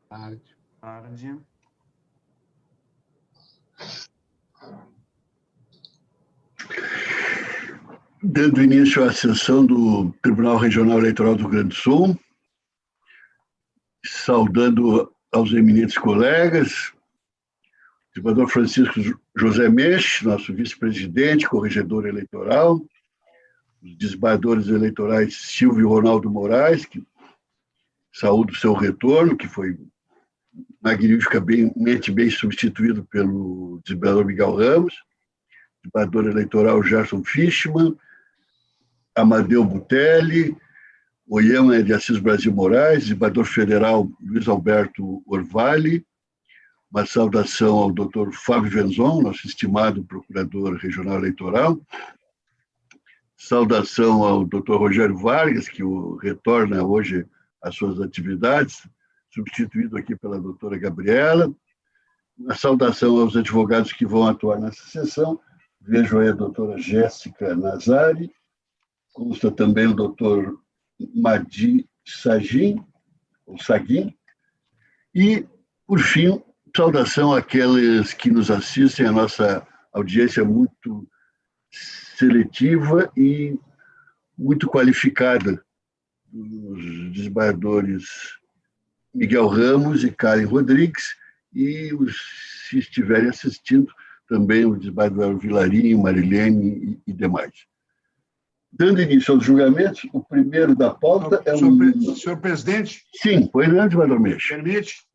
Tarde. Dando início à sessão do Tribunal Regional Eleitoral do Rio Grande do Sul, saudando aos eminentes colegas, o desembargador Francisco José Menches, nosso vice-presidente, corregedor eleitoral, os desembargadores eleitorais Silvio Ronaldo Moraes, que saúdo o seu retorno, que foi magnificamente bem substituído pelo desembargador Miguel Ramos, desembargador eleitoral Gerson Fischmann, Amadeu Butelli, Oyama de Assis Brasil Moraes, desembargador federal Luiz Alberto Orvali, uma saudação ao doutor Fábio Venzon, nosso estimado procurador regional eleitoral, saudação ao doutor Rogério Vargas, que retorna hoje às suas atividades, substituído aqui pela doutora Gabriela, uma saudação aos advogados que vão atuar nessa sessão, vejo aí a doutora Jéssica Nazari, consta também o doutor Madi Sagin, ou Saguin, e, por fim, saudação àqueles que nos assistem, a nossa audiência muito seletiva e muito qualificada, dos desembargadores Miguel Ramos e Karen Rodrigues, e se estiverem assistindo, também o desembargador Vilarinho, Marilene e demais. Dando início aos julgamentos, o primeiro da pauta é o... Senhor presidente? Sim, pois não, desembargador Menches. Permite?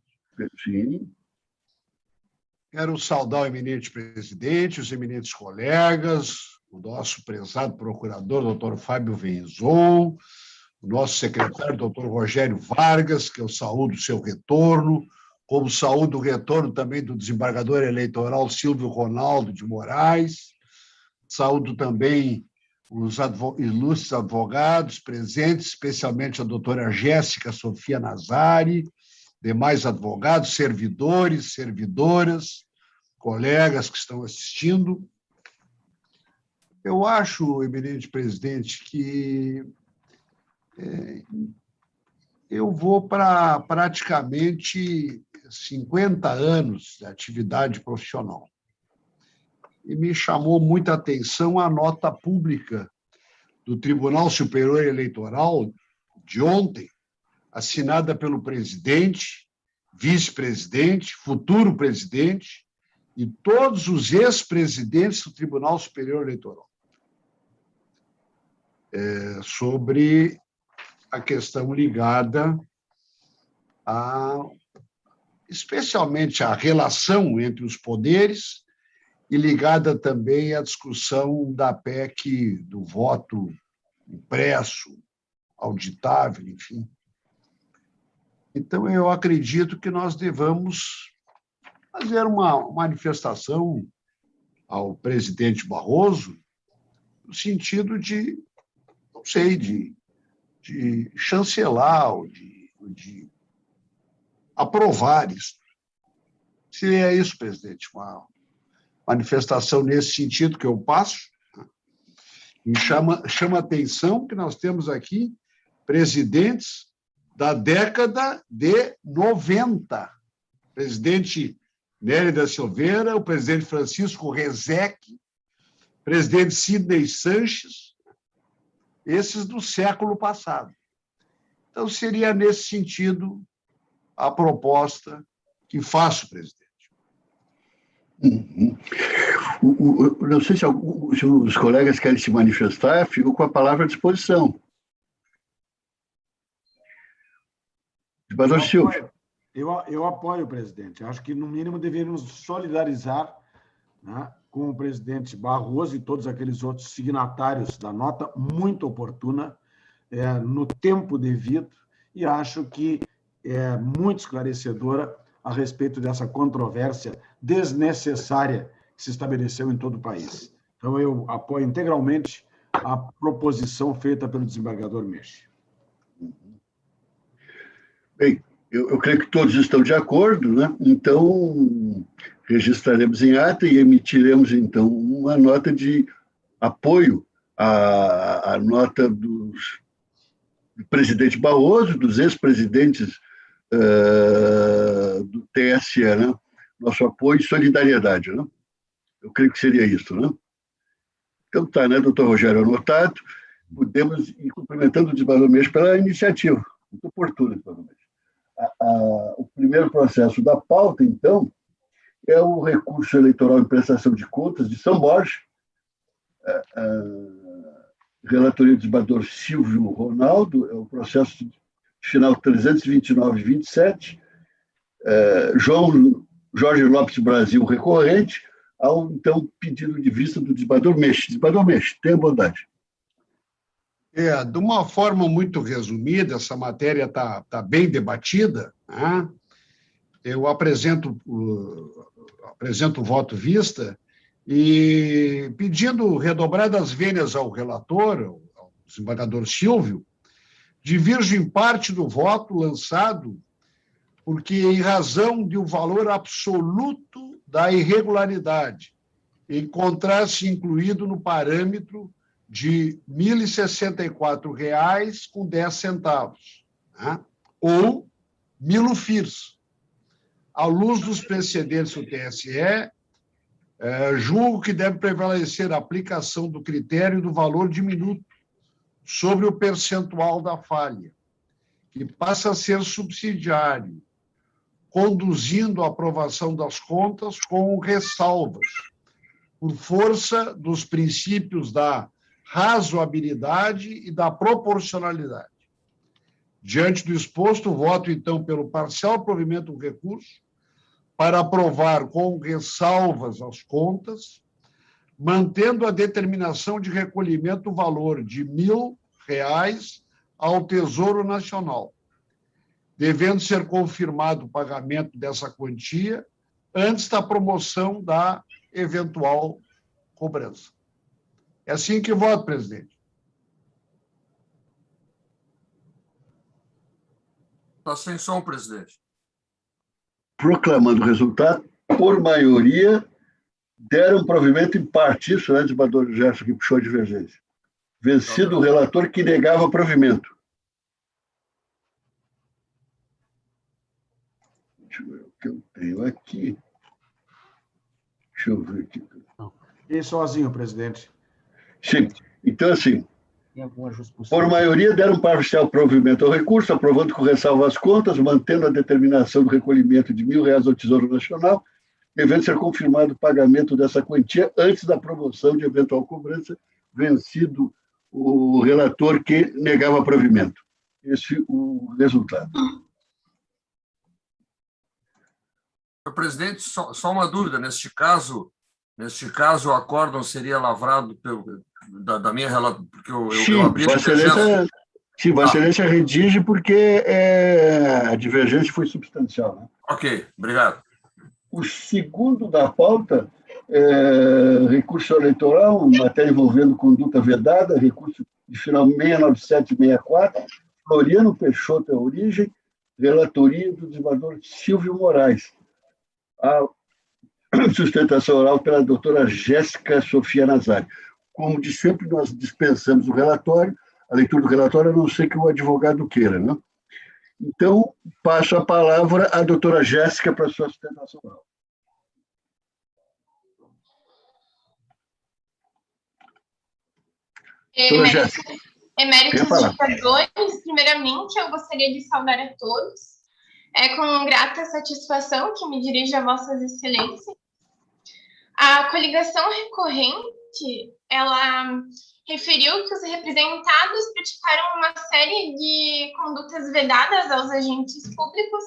Sim. Quero saudar o eminente presidente, os eminentes colegas, o nosso prezado procurador, doutor Fábio Venzon, o nosso secretário, doutor Rogério Vargas, que eu saúdo o seu retorno, como saúdo o retorno também do desembargador eleitoral Silvio Ronaldo de Moraes, saúdo também os ilustres advogados presentes, especialmente a doutora Jéssica Sofia Nazari, demais advogados, servidores, servidoras, colegas que estão assistindo. Eu acho, eminente presidente, que eu vou para praticamente 50 anos de atividade profissional. E me chamou muita atenção a nota pública do Tribunal Superior Eleitoral de ontem, assinada pelo presidente, vice-presidente, futuro presidente e todos os ex-presidentes do Tribunal Superior Eleitoral, sobre a questão ligada especialmente à relação entre os poderes e ligada também à discussão da PEC do voto impresso, auditável, enfim. Então, eu acredito que nós devamos fazer uma manifestação ao presidente Barroso no sentido de, não sei, de chancelar ou de aprovar isso. Seria isso, presidente, uma manifestação nesse sentido que eu passo. E chama a atenção que nós temos aqui presidentes da década de 90. O presidente Nery da Silveira, o presidente Francisco Rezec, o presidente Sidney Sanches, esses do século passado. Então, seria nesse sentido a proposta que faço, presidente. Não sei se os colegas querem se manifestar, fico com a palavra à disposição. Desembargador Silvio. Eu apoio, presidente. Acho que, no mínimo, deveríamos solidarizar, né, com o presidente Barroso e todos aqueles outros signatários da nota, muito oportuna, no tempo devido, e acho que é muito esclarecedora a respeito dessa controvérsia desnecessária que se estabeleceu em todo o país. Então, eu apoio integralmente a proposição feita pelo desembargador Menches. Bem, eu creio que todos estão de acordo, né? Então, registraremos em ata e emitiremos, então, uma nota de apoio à nota dos presidente Barroso, dos ex-presidentes do TSE, né? Nosso apoio e solidariedade, né? Eu creio que seria isso, né? Então tá, né, doutor Rogério, anotado. Podemos ir cumprimentando o desembargador Meixo pela iniciativa, muito oportuna, desembargador Meixo. O primeiro processo da pauta, então, é o recurso eleitoral em prestação de contas de São Borja, relatoria do desembargador Silvio Ronaldo, é o processo final 329-27, Jorge Lopes Brasil recorrente, ao, então, pedido de vista do desembargador Meixo. Desembargador Meixo, tenha bondade. De uma forma muito resumida, essa matéria está bem debatida, né? Eu apresento o voto vista e pedindo redobradas vênias ao relator, ao desembargador Silvio, de virgem parte do voto lançado, porque em razão de o valor absoluto da irregularidade encontrar-se incluído no parâmetro de R$ 1.064,10, né? Ou 1.000 FIRs. À luz dos precedentes do TSE, julgo que deve prevalecer a aplicação do critério do valor diminuto sobre o percentual da falha, que passa a ser subsidiário, conduzindo a aprovação das contas com ressalvas, por força dos princípios da razoabilidade e da proporcionalidade. Diante do exposto, voto, então, pelo parcial provimento do recurso para aprovar com ressalvas as contas, mantendo a determinação de recolhimento do valor de R$ 1.000 ao Tesouro Nacional, devendo ser confirmado o pagamento dessa quantia antes da promoção da eventual cobrança. É assim que voto, presidente. Está sem som, presidente. Proclamando o resultado, por maioria, deram provimento em parte. Isso, né, desembargador Gerson, que puxou a divergência. Vencido o relator que negava provimento. Deixa eu ver o que eu tenho aqui. Deixa eu ver aqui. E sozinho, presidente. Sim. Então, assim, por maioria, deram parcial provimento ao recurso, aprovando com ressalva as contas, mantendo a determinação do recolhimento de R$ 1.000 ao Tesouro Nacional, devendo ser confirmado o pagamento dessa quantia antes da promoção de eventual cobrança, vencido o relator que negava provimento. Esse é o resultado. Presidente, só uma dúvida. Neste caso, o acórdão seria lavrado da minha relação, porque eu abri a divergência. Sim, Vossa Excelência redige porque a divergência foi substancial, né? Ok, obrigado. O segundo da pauta recurso eleitoral, matéria envolvendo conduta vedada, recurso de final 69764, Floriano Peixoto é a origem, relatoria do desembargador Silvio Moraes. A sustentação oral pela doutora Jéssica Sofia Nazari. Como de sempre, nós dispensamos o relatório, a leitura do relatório, a não ser que o advogado queira, né? Então, passo a palavra à doutora Jéssica para a sua sustentação oral. Eméritos ditadores, primeiramente, eu gostaria de saudar a todos. É com grata satisfação que me dirijo a Vossas Excelências. A coligação recorrente, ela referiu que os representados praticaram uma série de condutas vedadas aos agentes públicos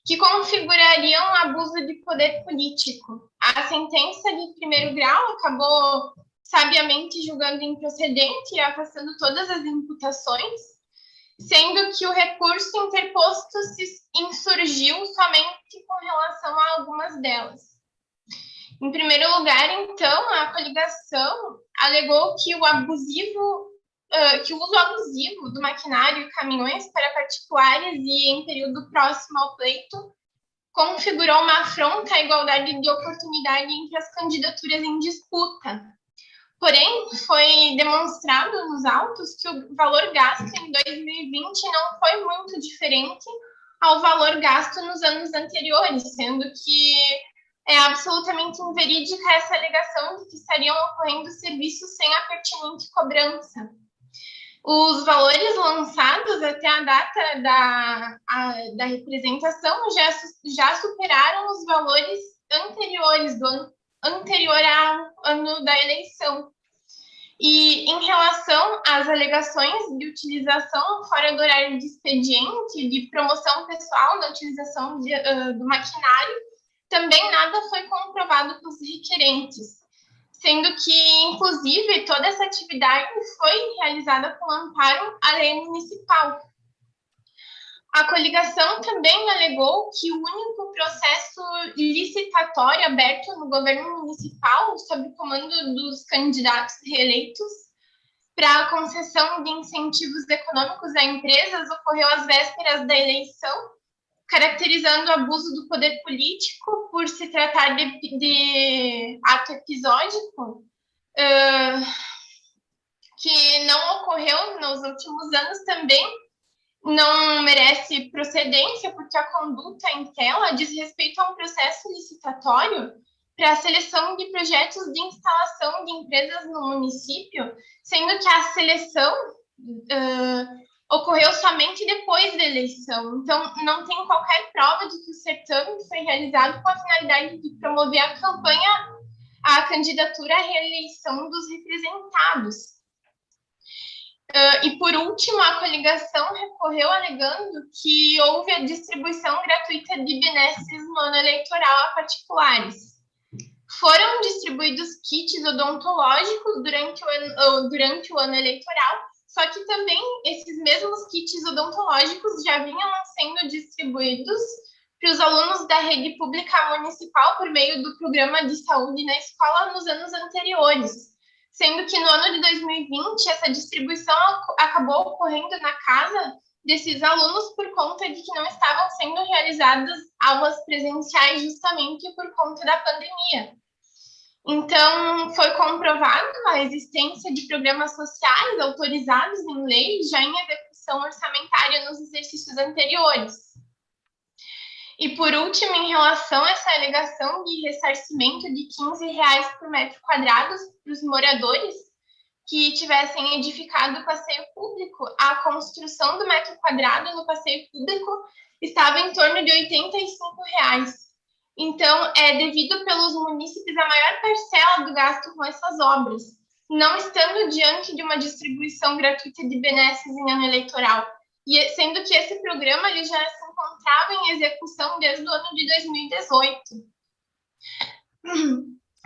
que configurariam abuso de poder político. A sentença de primeiro grau acabou sabiamente julgando improcedente e afastando todas as imputações, sendo que o recurso interposto se insurgiu somente com relação a algumas delas. Em primeiro lugar, então, a coligação alegou que o uso abusivo do maquinário e caminhões para particulares e em período próximo ao pleito configurou uma afronta à igualdade de oportunidade entre as candidaturas em disputa, Porém, foi demonstrado nos autos que o valor gasto em 2020 não foi muito diferente ao valor gasto nos anos anteriores, sendo que é absolutamente inverídica essa alegação de que estariam ocorrendo serviços sem a pertinente cobrança. Os valores lançados até a data da representação já superaram os valores anteriores, do ano anterior ao ano da eleição. E em relação às alegações de utilização fora do horário de expediente, de promoção pessoal na utilização do maquinário, também nada foi comprovado pelos requerentes, sendo que, inclusive, toda essa atividade foi realizada com amparo à lei municipal. A coligação também alegou que o único processo licitatório aberto no governo municipal, sob o comando dos candidatos reeleitos, para a concessão de incentivos econômicos a empresas ocorreu às vésperas da eleição, caracterizando o abuso do poder político por se tratar de ato episódico, que não ocorreu nos últimos anos também. Não merece procedência, porque a conduta em tela diz respeito a um processo licitatório para a seleção de projetos de instalação de empresas no município, sendo que a seleção ocorreu somente depois da eleição. Então, não tem qualquer prova de que o certame foi realizado com a finalidade de promover a campanha, a candidatura à reeleição dos representados. E, por último, a coligação recorreu alegando que houve a distribuição gratuita de benesses no ano eleitoral a particulares. Foram distribuídos kits odontológicos durante o ano eleitoral, só que também esses mesmos kits odontológicos já vinham sendo distribuídos para os alunos da rede pública municipal por meio do programa de saúde na escola nos anos anteriores, sendo que no ano de 2020 essa distribuição acabou ocorrendo na casa desses alunos por conta de que não estavam sendo realizadas aulas presenciais justamente por conta da pandemia. Então, foi comprovado a existência de programas sociais autorizados em lei já em execução orçamentária nos exercícios anteriores. E, por último, em relação a essa alegação de ressarcimento de R$15 por metro quadrado para os moradores que tivessem edificado o passeio público, a construção do metro quadrado no passeio público estava em torno de R$85. Então, é devido pelos munícipes a maior parcela do gasto com essas obras, não estando diante de uma distribuição gratuita de benesses em ano eleitoral, e sendo que esse programa ele já se encontrava em execução desde o ano de 2018.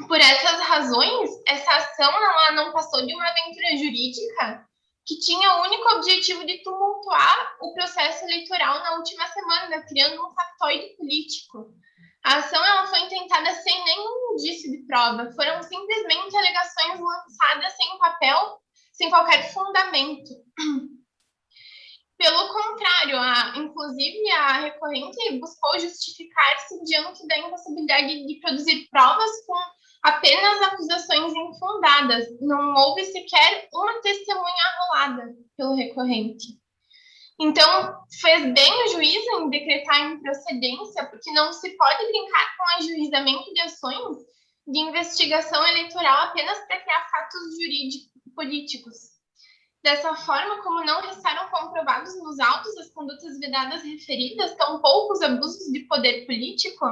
Por essas razões, essa ação ela não passou de uma aventura jurídica que tinha o único objetivo de tumultuar o processo eleitoral na última semana, criando um factoide político. A ação ela foi intentada sem nenhum indício de prova, foram simplesmente alegações lançadas sem papel, sem qualquer fundamento. Pelo contrário, inclusive a recorrente buscou justificar-se diante da impossibilidade de produzir provas com apenas acusações infundadas. Não houve sequer uma testemunha arrolada pelo recorrente. Então, fez bem o juiz em decretar a improcedência, porque não se pode brincar com o ajuizamento de ações de investigação eleitoral apenas para criar fatos políticos. Dessa forma, como não restaram comprovados nos autos as condutas vedadas referidas, tampouco os abusos de poder político,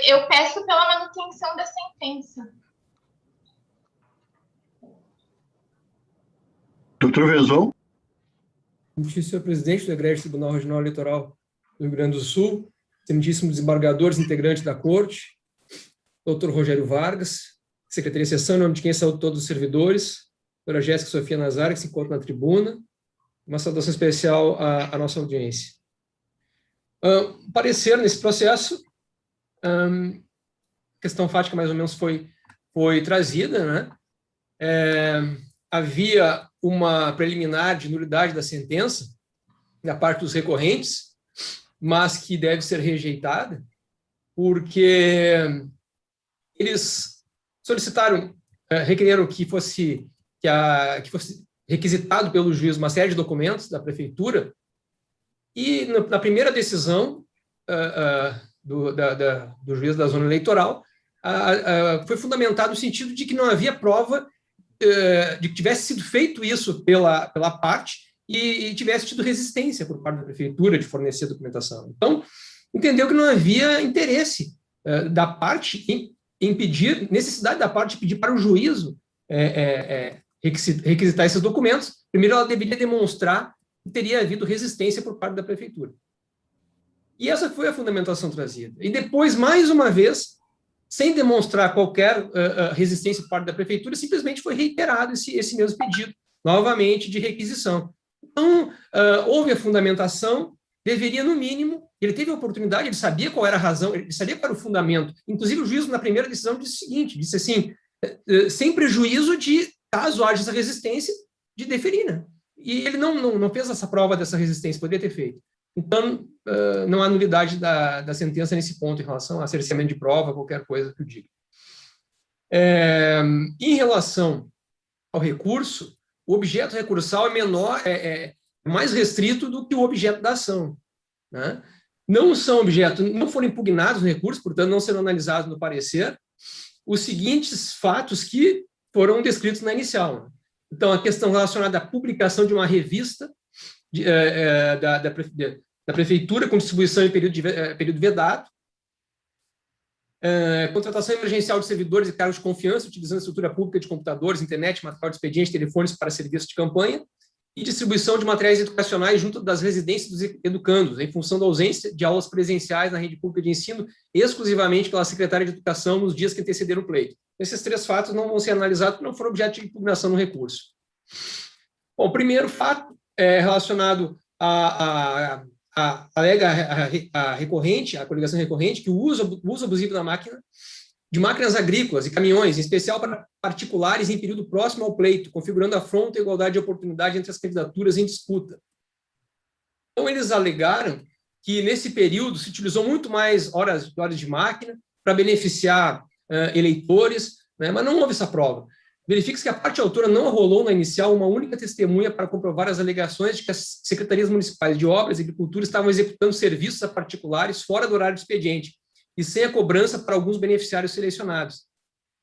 eu peço pela manutenção da sentença. Doutor Vezon. Senhor presidente do Egrégio Tribunal Regional Eleitoral do Rio Grande do Sul, excelentíssimos desembargadores integrantes da Corte, doutor Rogério Vargas, Secretaria de Sessão, em nome de quem saúdo todos os servidores, doutora Jéssica Sofia Nazar, que se encontra na tribuna, uma saudação especial à nossa audiência. Parecer nesse processo, a questão fática mais ou menos foi trazida, né? Havia uma preliminar de nulidade da sentença da parte dos recorrentes, mas que deve ser rejeitada, porque eles solicitaram requereram que fosse requisitado pelo juiz uma série de documentos da prefeitura, e na primeira decisão do juiz da zona eleitoral, foi fundamentado no sentido de que não havia prova de que tivesse sido feito isso pela parte e tivesse tido resistência por parte da prefeitura de fornecer documentação. Então, entendeu que não havia interesse da parte em pedir, necessidade da parte de pedir para o juízo requisitar esses documentos. Primeiro, ela deveria demonstrar que teria havido resistência por parte da prefeitura. E essa foi a fundamentação trazida. E depois, mais uma vez, sem demonstrar qualquer resistência por parte da prefeitura, simplesmente foi reiterado esse mesmo pedido, novamente, de requisição. Então, houve a fundamentação, deveria, no mínimo, ele teve a oportunidade, ele sabia qual era a razão, ele sabia qual era o fundamento. Inclusive, o juiz, na primeira decisão, disse o seguinte, disse assim, sem prejuízo de, caso haja essa resistência, de deferir, né? E ele não fez essa prova dessa resistência, poderia ter feito. Então, não há nulidade da sentença nesse ponto em relação a cerceamento de prova, qualquer coisa que eu diga. Em relação ao recurso, o objeto recursal é menor, é mais restrito do que o objeto da ação, né? Não foram impugnados no recurso, portanto, não serão analisados no parecer os seguintes fatos que foram descritos na inicial. Então, a questão relacionada à publicação de uma revista da prefeitura com distribuição em período vedado, contratação emergencial de servidores e cargos de confiança, utilizando a estrutura pública de computadores, internet, material de expediente, telefones para serviços de campanha, e distribuição de materiais educacionais junto das residências dos educandos, em função da ausência de aulas presenciais na rede pública de ensino, exclusivamente pela secretária de Educação nos dias que antecederam o pleito. Esses 3 fatos não vão ser analisados porque não foram objeto de impugnação no recurso. Bom, o primeiro fato é relacionado à recorrente, a coligação recorrente, que o uso abusivo de máquinas agrícolas e caminhões, em especial para particulares em período próximo ao pleito, configurando afronta e igualdade de oportunidade entre as candidaturas em disputa. Então, eles alegaram que, nesse período, se utilizou muito mais horas de máquina para beneficiar eleitores, né, mas não houve essa prova. Verifica-se que a parte autora não arrolou na inicial uma única testemunha para comprovar as alegações de que as secretarias municipais de obras e agricultura estavam executando serviços a particulares fora do horário de expediente e sem a cobrança para alguns beneficiários selecionados,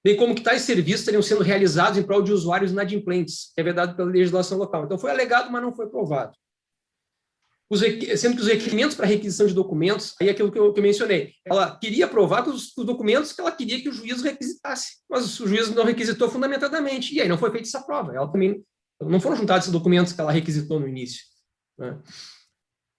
bem como que tais serviços estariam sendo realizados em prol de usuários inadimplentes, que é vedado pela legislação local. Então, foi alegado, mas não foi provado. Sendo que os requerimentos para requisição de documentos, aí é aquilo que eu mencionei, ela queria provar que os documentos que ela queria que o juiz requisitasse, mas o juiz não requisitou fundamentadamente, e aí não foi feita essa prova. Ela também não foram juntados esses documentos que ela requisitou no início, né?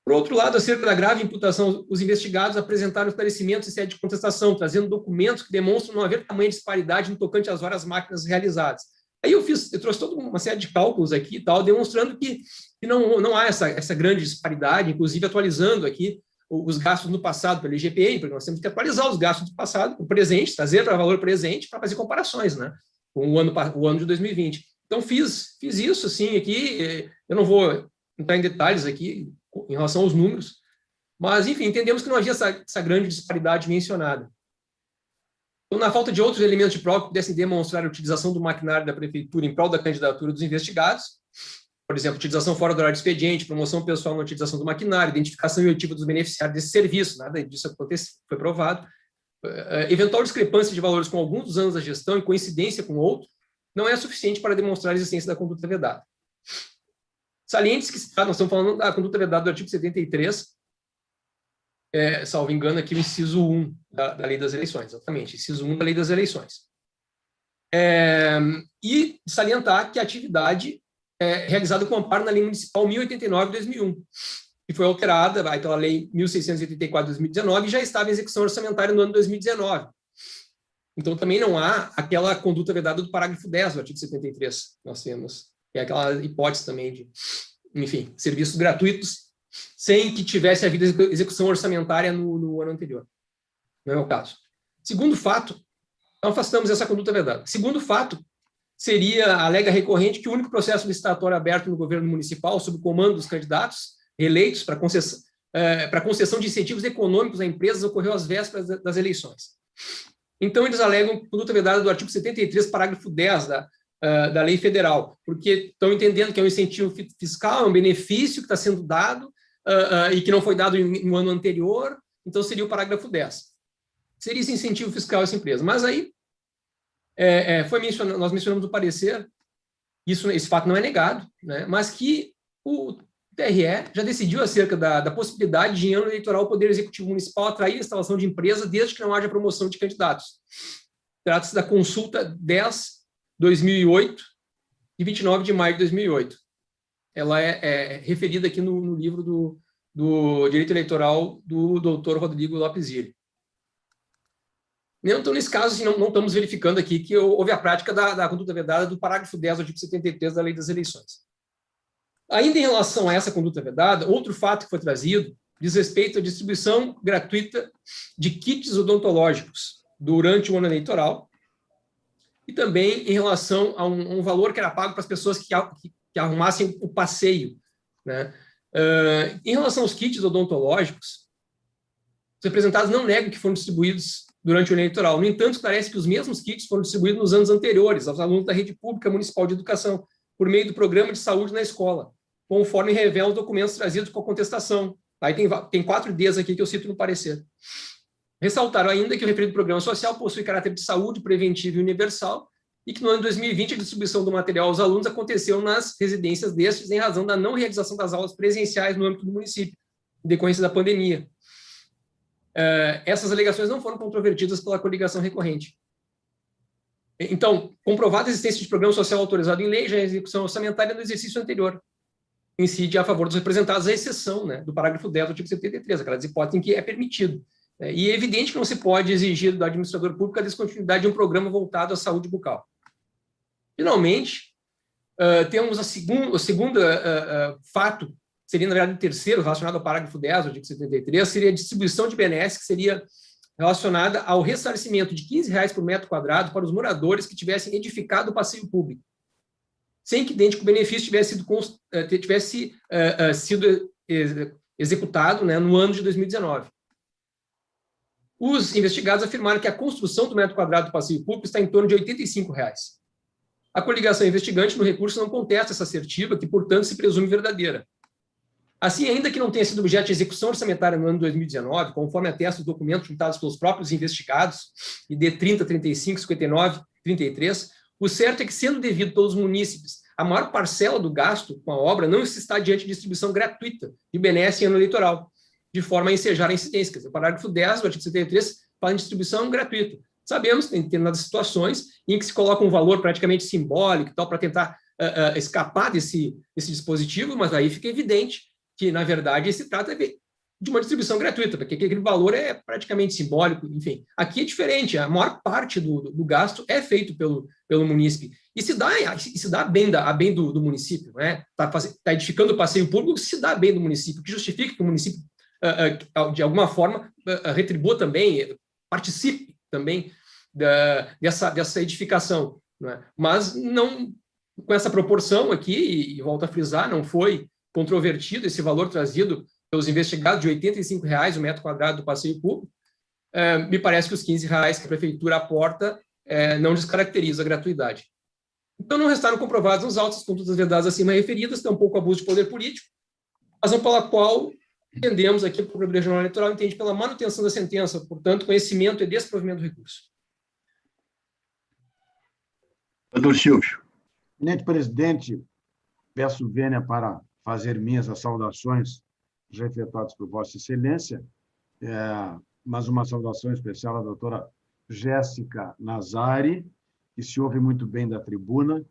Por outro lado, acerca da grave imputação, os investigados apresentaram esclarecimentos em sede de contestação, trazendo documentos que demonstram não haver tamanha disparidade no tocante às horas máquinas realizadas. Aí eu trouxe toda uma série de cálculos aqui e tal, demonstrando que não há essa grande disparidade, inclusive atualizando aqui os gastos no passado pelo IGPM, porque nós temos que atualizar os gastos do passado, o presente, trazer para valor presente para fazer comparações, né, com o ano de 2020. Então, fiz isso, assim, aqui, eu não vou entrar em detalhes aqui em relação aos números, mas, enfim, entendemos que não havia essa grande disparidade mencionada. Então, na falta de outros elementos de prova que pudessem demonstrar a utilização do maquinário da prefeitura em prol da candidatura dos investigados, por exemplo, utilização fora do horário de expediente, promoção pessoal na utilização do maquinário, identificação efetiva dos beneficiários desse serviço, nada disso aconteceu, foi provado. Eventual discrepância de valores com alguns dos anos da gestão e coincidência com outro, não é suficiente para demonstrar a existência da conduta vedada. Salientes que nós estamos falando da conduta vedada do artigo 73, salvo engano, aqui o inciso 1 da Lei das Eleições, exatamente, inciso 1 da Lei das Eleições. E salientar que a atividade é realizada com amparo na Lei Municipal 1089 de 2001, que foi alterada pela Lei 1684 de 2019 e já estava em execução orçamentária no ano 2019. Então, também não há aquela conduta vedada do parágrafo 10 do artigo 73. Nós temos, que é aquela hipótese também de, enfim, serviços gratuitos sem que tivesse havido execução orçamentária no ano anterior. Não é o caso. Segundo fato, então afastamos essa conduta vedada. Segundo fato, seria a alega recorrente que o único processo licitatório aberto no governo municipal, sob o comando dos candidatos eleitos para concessão de incentivos econômicos a empresas, ocorreu às vésperas das eleições. Então, eles alegam conduta vedada do artigo 73, parágrafo 10 da lei federal, porque estão entendendo que é um incentivo fiscal, é um benefício que está sendo dado e que não foi dado no ano anterior, então seria o parágrafo 10. Seria esse incentivo fiscal a essa empresa. Mas aí, nós mencionamos no parecer, esse fato não é negado, né, mas que o TRE já decidiu acerca da possibilidade de, em ano eleitoral, o Poder Executivo Municipal atrair a instalação de empresa desde que não haja promoção de candidatos. Trata-se da consulta 10/2008, de 29 de maio de 2008. Ela é referida aqui no livro do Direito Eleitoral do doutor Rodrigo Lopes Ilha. Então, nesse caso, assim, não estamos verificando aqui que houve a prática da conduta vedada do parágrafo 10 do artigo 73 da Lei das Eleições. Ainda em relação a essa conduta vedada, outro fato que foi trazido diz respeito à distribuição gratuita de kits odontológicos durante o ano eleitoral e também em relação a um valor que era pago para as pessoas que arrumassem o passeio, né? Em relação aos kits odontológicos, os representados não negam que foram distribuídos durante o ano eleitoral. No entanto, esclarece que os mesmos kits foram distribuídos nos anos anteriores aos alunos da rede pública municipal de educação, por meio do programa de saúde na escola, conforme revelam os documentos trazidos com a contestação. Aí tem 4 Ds aqui que eu cito no parecer. Ressaltaram ainda que o referido programa social possui caráter de saúde preventiva e universal e que no ano de 2020 a distribuição do material aos alunos aconteceu nas residências destes em razão da não realização das aulas presenciais no âmbito do município, em decorrência da pandemia. Essas alegações não foram controvertidas pela coligação recorrente. Então, comprovada a existência de programa social autorizado em lei, já a execução orçamentária no exercício anterior incide a favor dos representados, à exceção, né, do parágrafo 10 do artigo 73, aquelas hipóteses em que é permitido. E é evidente que não se pode exigir do administrador público a descontinuidade de um programa voltado à saúde bucal. Finalmente, temos o segundo fato, seria, na verdade, o terceiro, relacionado ao parágrafo 10 do artigo 73, seria a distribuição de benesses, que seria relacionada ao ressarcimento de R$15 por metro quadrado para os moradores que tivessem edificado o passeio público, sem que idêntico benefício tivesse sido executado, né, no ano de 2019. Os investigados afirmaram que a construção do metro quadrado do passeio público está em torno de R$85. A coligação investigante no recurso não contesta essa assertiva, que, portanto, se presume verdadeira. Assim, ainda que não tenha sido objeto de execução orçamentária no ano de 2019, conforme atestam os documentos juntados pelos próprios investigados, ID 30, 35, 59, 33, o certo é que, sendo devido a todos os munícipes, a maior parcela do gasto com a obra não se está diante de distribuição gratuita de benesse em ano eleitoral, de forma a ensejar a incidência. Quer dizer, o parágrafo 10 do artigo 73 fala em distribuição gratuita. Sabemos que tem determinadas situações em que se coloca um valor praticamente simbólico para tentar escapar desse dispositivo, mas aí fica evidente que, na verdade, se trata de uma distribuição gratuita, porque aquele valor é praticamente simbólico, enfim. Aqui é diferente, a maior parte do gasto é feito pelo munícipe, e se dá a bem do município, né? Está edificando o passeio público, se dá bem do município, que justifica que o município, de alguma forma, retribua também, participe também dessa edificação, né? Mas não com essa proporção aqui, e volto a frisar, não foi controvertido esse valor trazido pelos investigados de R$85 o metro quadrado do passeio público. Me parece que os R$15 que a prefeitura aporta não descaracteriza a gratuidade. Então, não restaram comprovados nos autos as condutas vedadas acima referidas, tampouco abuso de poder político, razão pela qual entendemos aqui, o Procuradoria Regional Eleitoral entende pela manutenção da sentença, portanto, conhecimento e desprovimento do recurso. Doutor Silvio. Senhor presidente, peço vênia para fazer minhas as saudações já efetuadas por Vossa Excelência, mas uma saudação especial à doutora Jéssica Nazari, que se ouve muito bem da tribuna,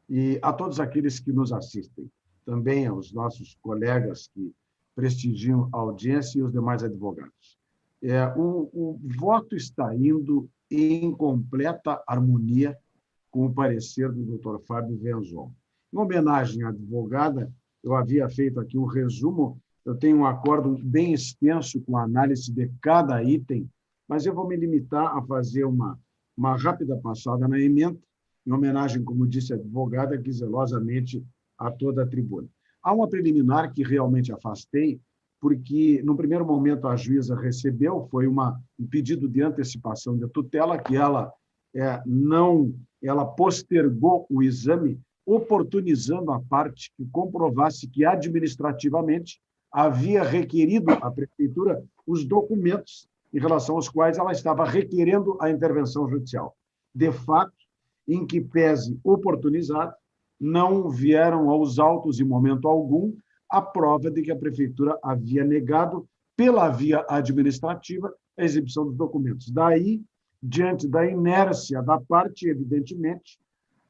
e a todos aqueles que nos assistem, também aos nossos colegas que prestigiam a audiência e os demais advogados. O voto está indo em completa harmonia com o parecer do doutor Fábio Venzon. Em homenagem à advogada, eu havia feito aqui um resumo, eu tenho um acórdão bem extenso com a análise de cada item, mas eu vou me limitar a fazer uma rápida passada na ementa, em homenagem, como disse a advogada, aqui zelosamente a toda a tribuna. Há uma preliminar que realmente afastei, porque, no primeiro momento, a juíza recebeu, foi um pedido de antecipação de tutela, que ela postergou o exame, oportunizando a parte que comprovasse que, administrativamente, havia requerido à prefeitura os documentos em relação aos quais ela estava requerendo a intervenção judicial. De fato, em que pese oportunizado, não vieram aos autos, em momento algum, a prova de que a prefeitura havia negado, pela via administrativa, a exibição dos documentos. Daí, diante da inércia da parte, evidentemente,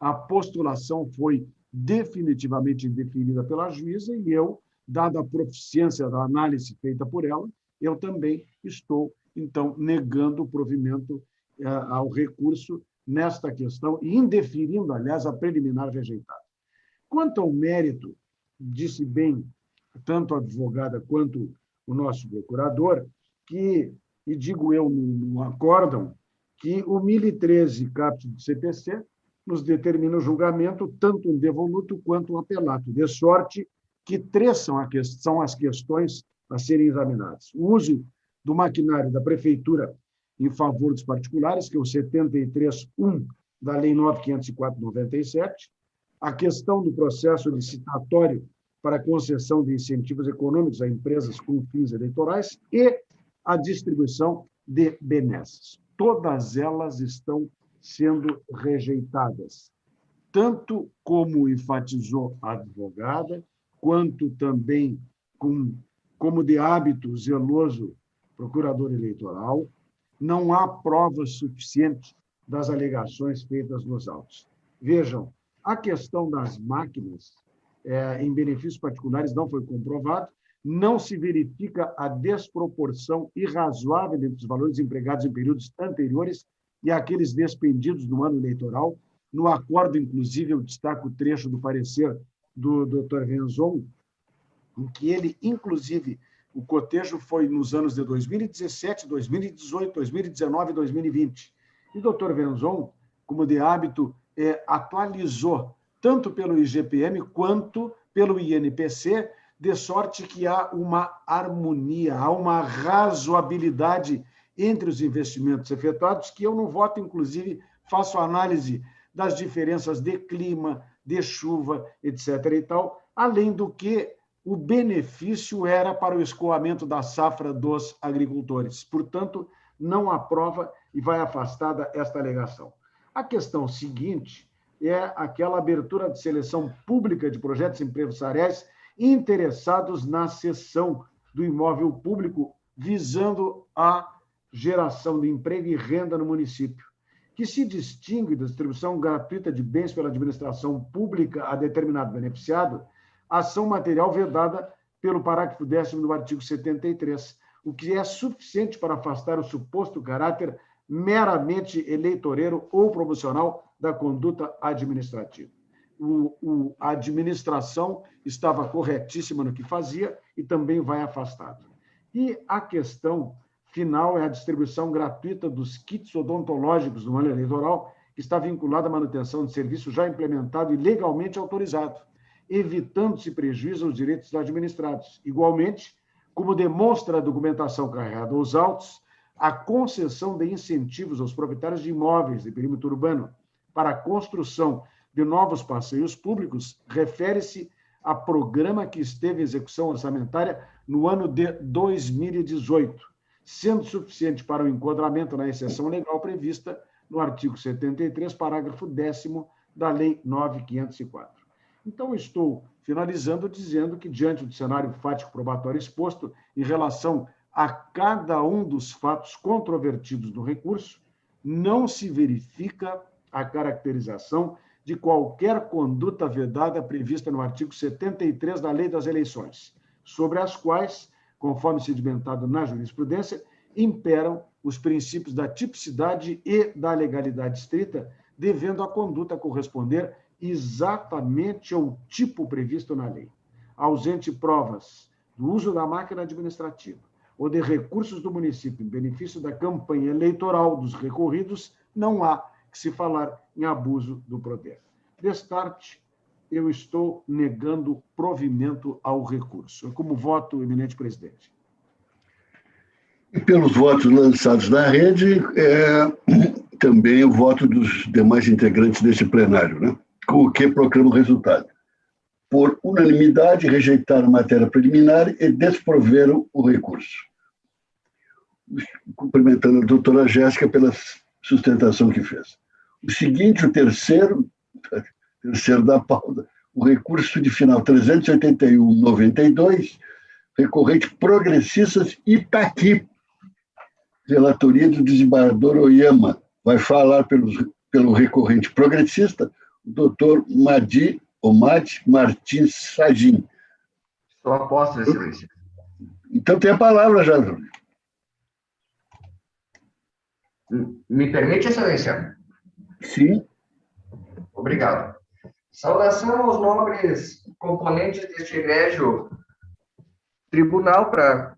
a postulação foi definitivamente indeferida pela juíza e eu, dada a proficiência da análise feita por ela, eu também estou, então, negando o provimento ao recurso nesta questão e indeferindo, aliás, a preliminar rejeitada. Quanto ao mérito, disse bem tanto a advogada quanto o nosso procurador, que, e digo eu no acórdão, que o 1013, caput do CPC, nos determina o julgamento, tanto um devoluto quanto um apelato, de sorte que três são as questões a serem examinadas. O uso do maquinário da prefeitura em favor dos particulares, que é o 73.1 da Lei 9.504/97, a questão do processo licitatório para concessão de incentivos econômicos a empresas com fins eleitorais e a distribuição de benesses. Todas elas estão sendo rejeitadas, tanto como enfatizou a advogada, quanto também como de hábito zeloso procurador eleitoral. Não há prova suficiente das alegações feitas nos autos. Vejam, a questão das máquinas em benefícios particulares não foi comprovado, não se verifica a desproporção irrazoável entre os valores empregados em períodos anteriores e aqueles despendidos no ano eleitoral. No acordo, inclusive, eu destaco o trecho do parecer do Dr. Venzon, em que ele, inclusive, o cotejo foi nos anos de 2017, 2018, 2019 e 2020. E o Dr. Venzon, como de hábito, atualizou tanto pelo IGPM quanto pelo INPC, de sorte que há uma harmonia, há uma razoabilidade entre os investimentos efetuados, que eu no voto, inclusive, faço análise das diferenças de clima, de chuva, etc. e tal, além do que o benefício era para o escoamento da safra dos agricultores. Portanto, não há prova e vai afastada esta alegação. A questão seguinte é aquela abertura de seleção pública de projetos empresariais interessados na cessão do imóvel público, visando a geração de emprego e renda no município, que se distingue da distribuição gratuita de bens pela administração pública a determinado beneficiado, ação material vedada pelo parágrafo 10º do artigo 73, o que é suficiente para afastar o suposto caráter meramente eleitoreiro ou promocional da conduta administrativa. A administração estava corretíssima no que fazia e também vai afastada. E a questão final é a distribuição gratuita dos kits odontológicos no ano eleitoral, que está vinculada à manutenção de serviço já implementado e legalmente autorizado, evitando-se prejuízo aos direitos dos administrados. Igualmente, como demonstra a documentação carregada aos autos, a concessão de incentivos aos proprietários de imóveis de perímetro urbano para a construção de novos passeios públicos refere-se a programa que esteve em execução orçamentária no ano de 2018, sendo suficiente para o enquadramento na exceção legal prevista no artigo 73, parágrafo 10º da Lei 9.504. Então, estou finalizando dizendo que, diante do cenário fático probatório exposto em relação a cada um dos fatos controvertidos no recurso, não se verifica a caracterização de qualquer conduta vedada prevista no artigo 73 da Lei das Eleições, sobre as quais, conforme sedimentado na jurisprudência, imperam os princípios da tipicidade e da legalidade estrita, devendo a conduta corresponder exatamente ao tipo previsto na lei. Ausente provas do uso da máquina administrativa ou de recursos do município em benefício da campanha eleitoral dos recorridos, não há que se falar em abuso do poder. Destarte, eu estou negando provimento ao recurso. Como voto, eminente presidente? E pelos votos lançados na rede, também o voto dos demais integrantes deste plenário, né? Com o que proclama o resultado. Por unanimidade, rejeitaram a matéria preliminar e desproveram o recurso. Cumprimentando a doutora Jéssica pela sustentação que fez. O seguinte, o terceiro da pauta, o recurso de final 381/92, recorrente progressistas Itaqui, relatoria do desembargador Oyama. Vai falar pelo recorrente progressista, o doutor Madi Martins Sagin. Estou a posto, excelência. Então tem a palavra, já. Me permite, excelência? Sim. Obrigado. Saudação aos nobres componentes deste egrégio tribunal, para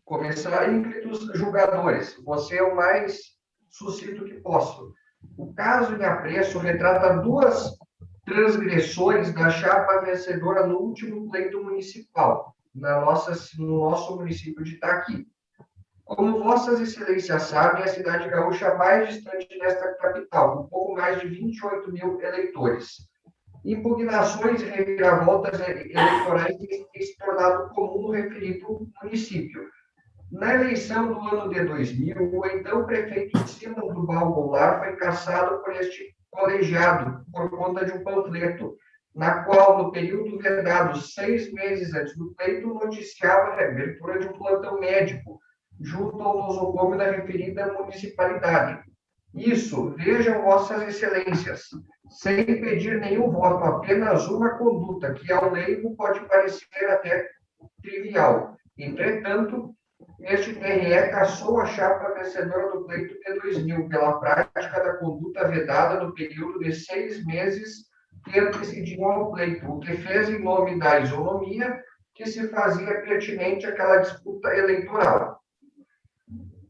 começar, ínclitos julgadores. Você é o mais sucinto que posso. O caso em apreço retrata 2 transgressões da chapa vencedora no último pleito municipal, no nosso município de Itaqui. Como vossas excelências sabem, a cidade gaúcha mais distante desta capital, com pouco mais de 28 mil eleitores. Impugnações e reviravoltas eleitorais têm se tornado comum no referido município. Na eleição do ano de 2000, o então prefeito Simão do Goulart foi cassado por este colegiado por conta de um panfleto, na qual, no período vedado 6 meses antes do pleito, noticiava a reabertura de um plantão médico junto ao nosocômio da referida municipalidade. Isso, vejam vossas excelências, sem pedir nenhum voto, apenas uma conduta, que ao leigo pode parecer até trivial. Entretanto, este TRE cassou a chapa vencedora do pleito de 2000 pela prática da conduta vedada no período de 6 meses que antecediam ao pleito, o que fez em nome da isonomia que se fazia pertinente àquela disputa eleitoral.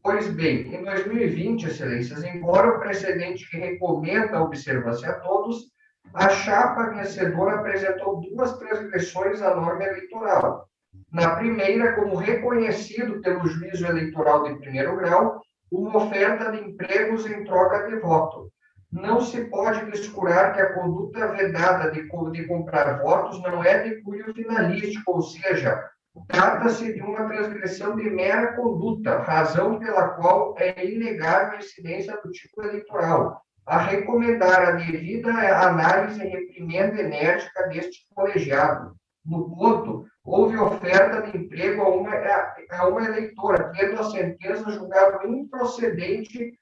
Pois bem, em 2020, excelências, embora o precedente que recomenda a observância a todos, a chapa vencedora apresentou 2 transgressões à norma eleitoral. Na primeira, como reconhecido pelo juízo eleitoral de primeiro grau, uma oferta de empregos em troca de voto. Não se pode descurar que a conduta vedada de comprar votos não é de cunho finalístico, ou seja, trata-se de uma transgressão de mera conduta, razão pela qual é inegável a incidência do tipo eleitoral, a recomendar a devida análise e reprimenda enérgica deste colegiado. No ponto, houve oferta de emprego a uma eleitora, tendo a sentença julgado improcedente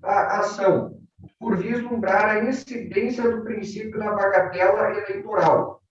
a ação, por vislumbrar a incidência do princípio da bagatela eleitoral.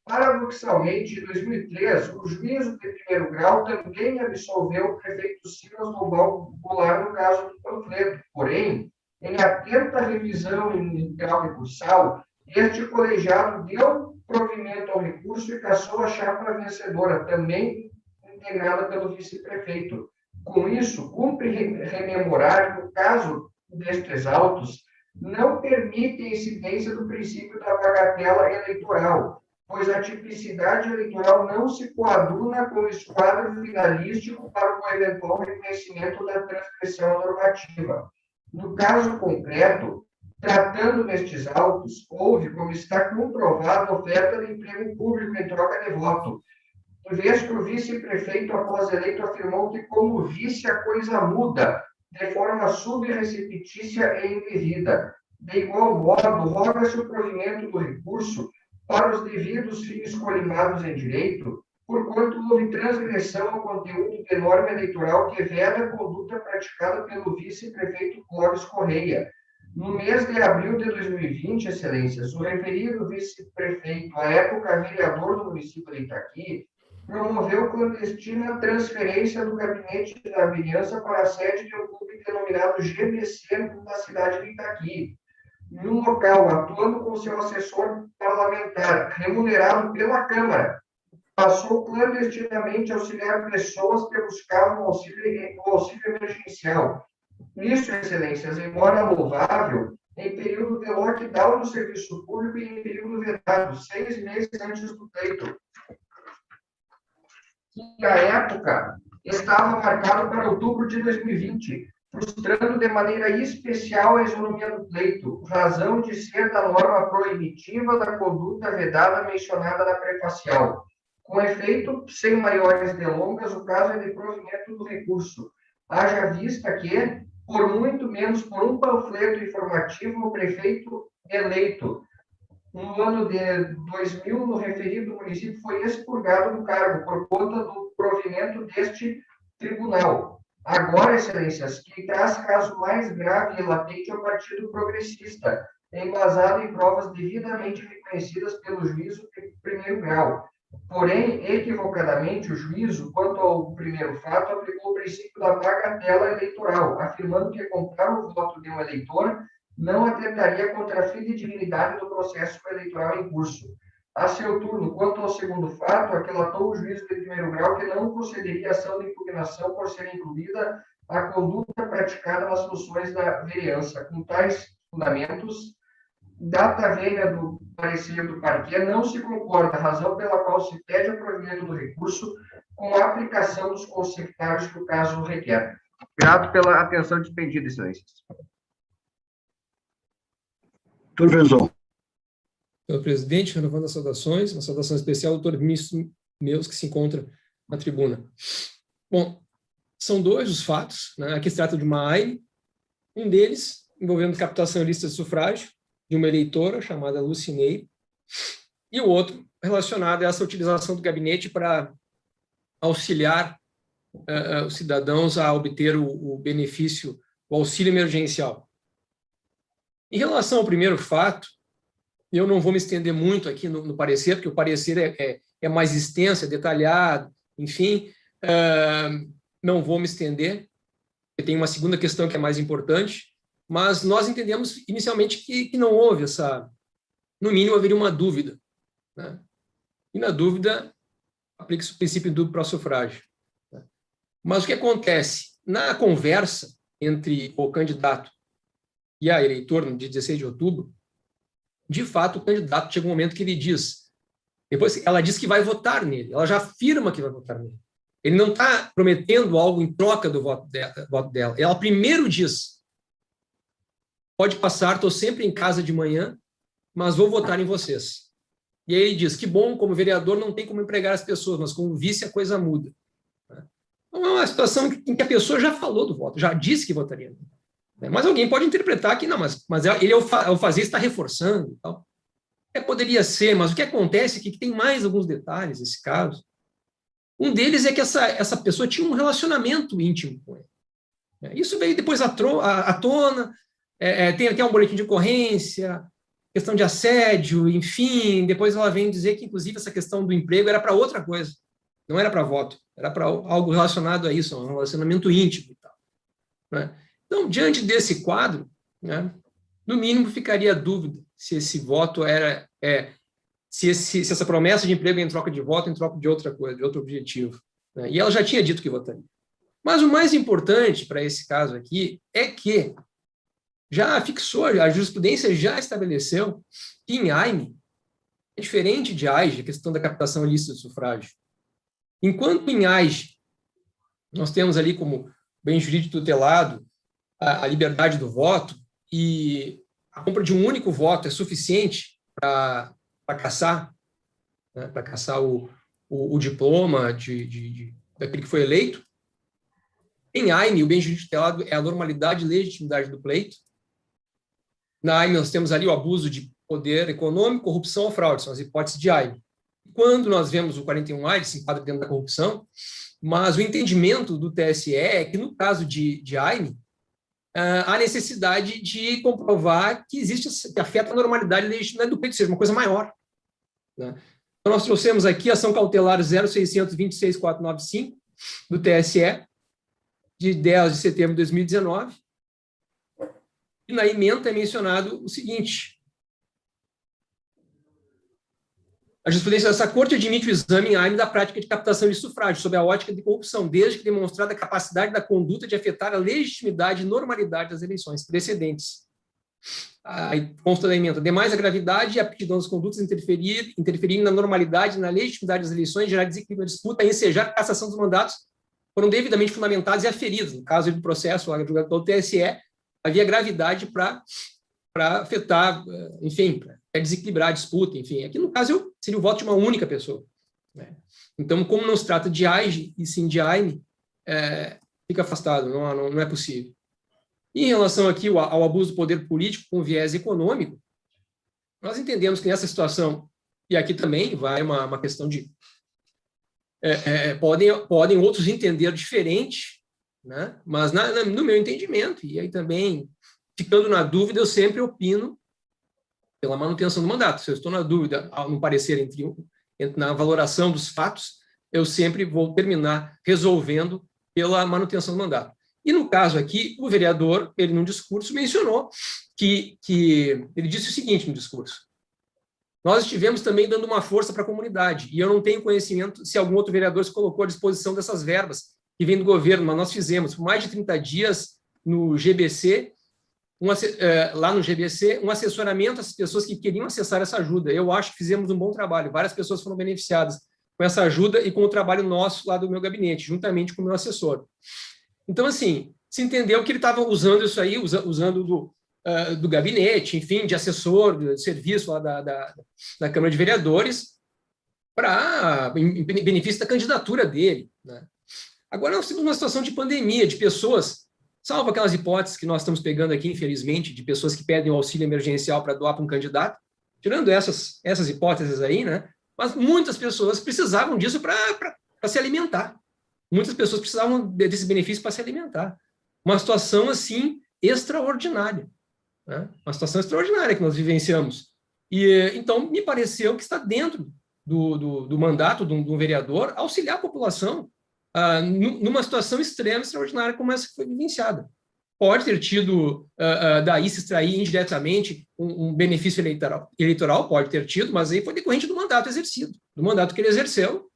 Paradoxalmente, em 2003, o juízo de primeiro grau também absolveu o prefeito Silas Goulart no caso do panfleto. Porém, em atenta revisão em grau recursal, este colegiado deu provimento ao recurso e cassou a chapa vencedora, também integrada pelo vice-prefeito. Com isso, cumpre rememorar que o caso destes autos não permite a incidência do princípio da bagatela eleitoral, pois a tipicidade eleitoral não se coaduna com o esquadro finalístico para o eventual reconhecimento da transgressão normativa. No caso concreto, tratando nestes autos, houve, como está comprovado, oferta de emprego público em troca de voto, em vez que o vice-prefeito, após eleito, afirmou que, como vice, a coisa muda, de forma subreceptícia e indevida. De igual modo, roga-se o provimento do recurso para os devidos fins colimados em direito, porquanto houve transgressão ao conteúdo de norma eleitoral que veda a conduta praticada pelo vice-prefeito Clóvis Correia. No mês de abril de 2020, excelências, o referido vice-prefeito, à época vereador do município de Itaqui, promoveu clandestina transferência do gabinete da vereança para a sede de um clube denominado GBC na cidade de Itaqui, em um local, atuando como seu assessor parlamentar, remunerado pela Câmara. Passou clandestinamente a auxiliar pessoas que buscavam o auxílio emergencial. Isso, excelências, embora louvável, em período de lockdown do serviço público e em período vedado, 6 meses antes do pleito. Que a época estava marcado para outubro de 2020, frustrando de maneira especial a isonomia do pleito, razão de ser da norma proibitiva da conduta vedada mencionada na prefacial. Com efeito, sem maiores delongas, o caso é de provimento do recurso. Haja vista que, por muito menos por um panfleto informativo, o prefeito eleito, no ano de 2000, no referido município, foi expurgado do cargo por conta do provimento deste tribunal. Agora, excelências, quem traz caso mais grave e latente é o Partido Progressista, embasado em provas devidamente reconhecidas pelo juízo de primeiro grau. Porém, equivocadamente, o juízo, quanto ao primeiro fato, aplicou o princípio da bagatela eleitoral, afirmando que comprar o voto de um eleitor não atentaria contra a fidedignidade do processo eleitoral em curso. A seu turno, quanto ao segundo fato, aquilatou o juízo de primeiro grau que não procederia a ação de impugnação por ser incluída a conduta praticada nas funções da vereança. Com tais fundamentos, data venha do parecer do parquê, não se concorda, razão pela qual se pede o provimento do recurso com a aplicação dos consectários que o caso requer. Grato pela atenção despendida, excelências. Doutor Venzon. Senhor presidente, renovando as saudações, uma saudação especial ao doutor Vinícius Meus, que se encontra na tribuna. Bom, são dois os fatos, né? Aqui se trata de uma AINE, um deles envolvendo captação em lista de sufrágio de uma eleitora chamada Lucineire, e o outro relacionado a essa utilização do gabinete para auxiliar os cidadãos a obter o benefício, o auxílio emergencial. Em relação ao primeiro fato, eu não vou me estender muito aqui no parecer, porque o parecer é mais extenso, é detalhado, enfim, não vou me estender. Tem uma segunda questão que é mais importante, mas nós entendemos inicialmente que não houve essa, no mínimo haveria uma dúvida, né? E na dúvida aplica-se o princípio do pró-sufrágio, né? Mas o que acontece? Na conversa entre o candidato e a eleitora, no dia 16 de outubro, de fato, o candidato chega um momento que ele diz, depois ela diz que vai votar nele, ela já afirma que vai votar nele. Ele não está prometendo algo em troca do voto dela. Ela primeiro diz, pode passar, estou sempre em casa de manhã, mas vou votar em vocês. E aí ele diz, que bom, como vereador não tem como empregar as pessoas, mas como vice a coisa muda. Então é uma situação em que a pessoa já falou do voto, já disse que votaria nele. Mas alguém pode interpretar que não, mas ele ao fazer está reforçando e tal. Poderia ser, mas o que acontece é que tem mais alguns detalhes nesse caso. Um deles é que essa pessoa tinha um relacionamento íntimo com ele. Isso veio depois à tona, tem até um boletim de ocorrência, questão de assédio, enfim, depois ela vem dizer que, inclusive, essa questão do emprego era para outra coisa, não era para voto, era para algo relacionado a isso, um relacionamento íntimo e tal, né? Então, diante desse quadro, né, no mínimo ficaria a dúvida se esse voto se essa promessa de emprego é em troca de voto, em troca de outra coisa, de outro objetivo, né? E ela já tinha dito que votaria. Mas o mais importante para esse caso aqui é que já fixou, a jurisprudência já estabeleceu que em AINE, é diferente de AIGE, a questão da captação ilícita de sufrágio. Enquanto em AIGE nós temos ali como bem jurídico tutelado a liberdade do voto, e a compra de um único voto é suficiente para cassar, né, para cassar o diploma daquele que foi eleito. Em AINE, o bem jurídico tutelado é a normalidade e legitimidade do pleito. Na AINE, nós temos ali o abuso de poder econômico, corrupção ou fraude, são as hipóteses de AINE. Quando nós vemos o 41A, ele se enquadra dentro da corrupção, mas o entendimento do TSE é que, no caso de AINE, a necessidade de comprovar que que afeta a normalidade e legitimidade do pleito, ou seja, uma coisa maior, né? Então, nós trouxemos aqui a ação cautelar 0626.495 do TSE, de 10 de setembro de 2019, e na ementa é mencionado o seguinte: a jurisprudência dessa Corte admite o exame em AINE da prática de captação de sufrágio sob a ótica de corrupção, desde que demonstrada a capacidade da conduta de afetar a legitimidade e normalidade das eleições precedentes. Aí consta da emenda. Demais, a gravidade e a aptidão das condutas interferirem na normalidade, na legitimidade das eleições, gerar desequilíbrio da disputa, ensejar a cassação dos mandatos, foram devidamente fundamentados e aferidos. No caso do processo julgado pelo TSE, havia gravidade para afetar, enfim, para desequilibrar a disputa, enfim. Aqui, no caso, seria o voto de uma única pessoa, né? Então, como não se trata de AIGE e sim de AIME, fica afastado, não é possível. E em relação aqui ao abuso do poder político com viés econômico, nós entendemos que nessa situação, e aqui também vai uma questão de... podem outros entender diferente, né? Mas no meu entendimento, e aí também, ficando na dúvida, eu sempre opino pela manutenção do mandato. Se eu estou na dúvida, no parecer na valoração dos fatos, eu sempre vou terminar resolvendo pela manutenção do mandato. E no caso aqui, o vereador, ele num discurso mencionou que ele disse o seguinte no discurso: nós estivemos também dando uma força para a comunidade, e eu não tenho conhecimento se algum outro vereador se colocou à disposição dessas verbas que vêm do governo, mas nós fizemos, por mais de 30 dias, no GBC, lá no GBC, um assessoramento às pessoas que queriam acessar essa ajuda. Eu acho que fizemos um bom trabalho, várias pessoas foram beneficiadas com essa ajuda e com o trabalho nosso lá do meu gabinete, juntamente com o meu assessor. Então, assim, se entendeu que ele estava usando isso aí, usando do gabinete, enfim, de assessor, de serviço lá da Câmara de Vereadores, em benefício da candidatura dele, né? Agora nós temos uma situação de pandemia, de pessoas, salvo aquelas hipóteses que nós estamos pegando aqui, infelizmente, de pessoas que pedem o auxílio emergencial para doar para um candidato, tirando essas hipóteses aí, né? Mas muitas pessoas precisavam disso para se alimentar. Muitas pessoas precisavam desse benefício para se alimentar. Uma situação, assim, extraordinária, né? Uma situação extraordinária que nós vivenciamos. E, então, me pareceu que está dentro do mandato de um vereador auxiliar a população numa situação extrema, extraordinária como essa que foi vivenciada. Pode ter tido, daí se extrair indiretamente um benefício eleitoral, pode ter tido, mas aí foi decorrente do mandato exercido, do mandato que ele exerceu,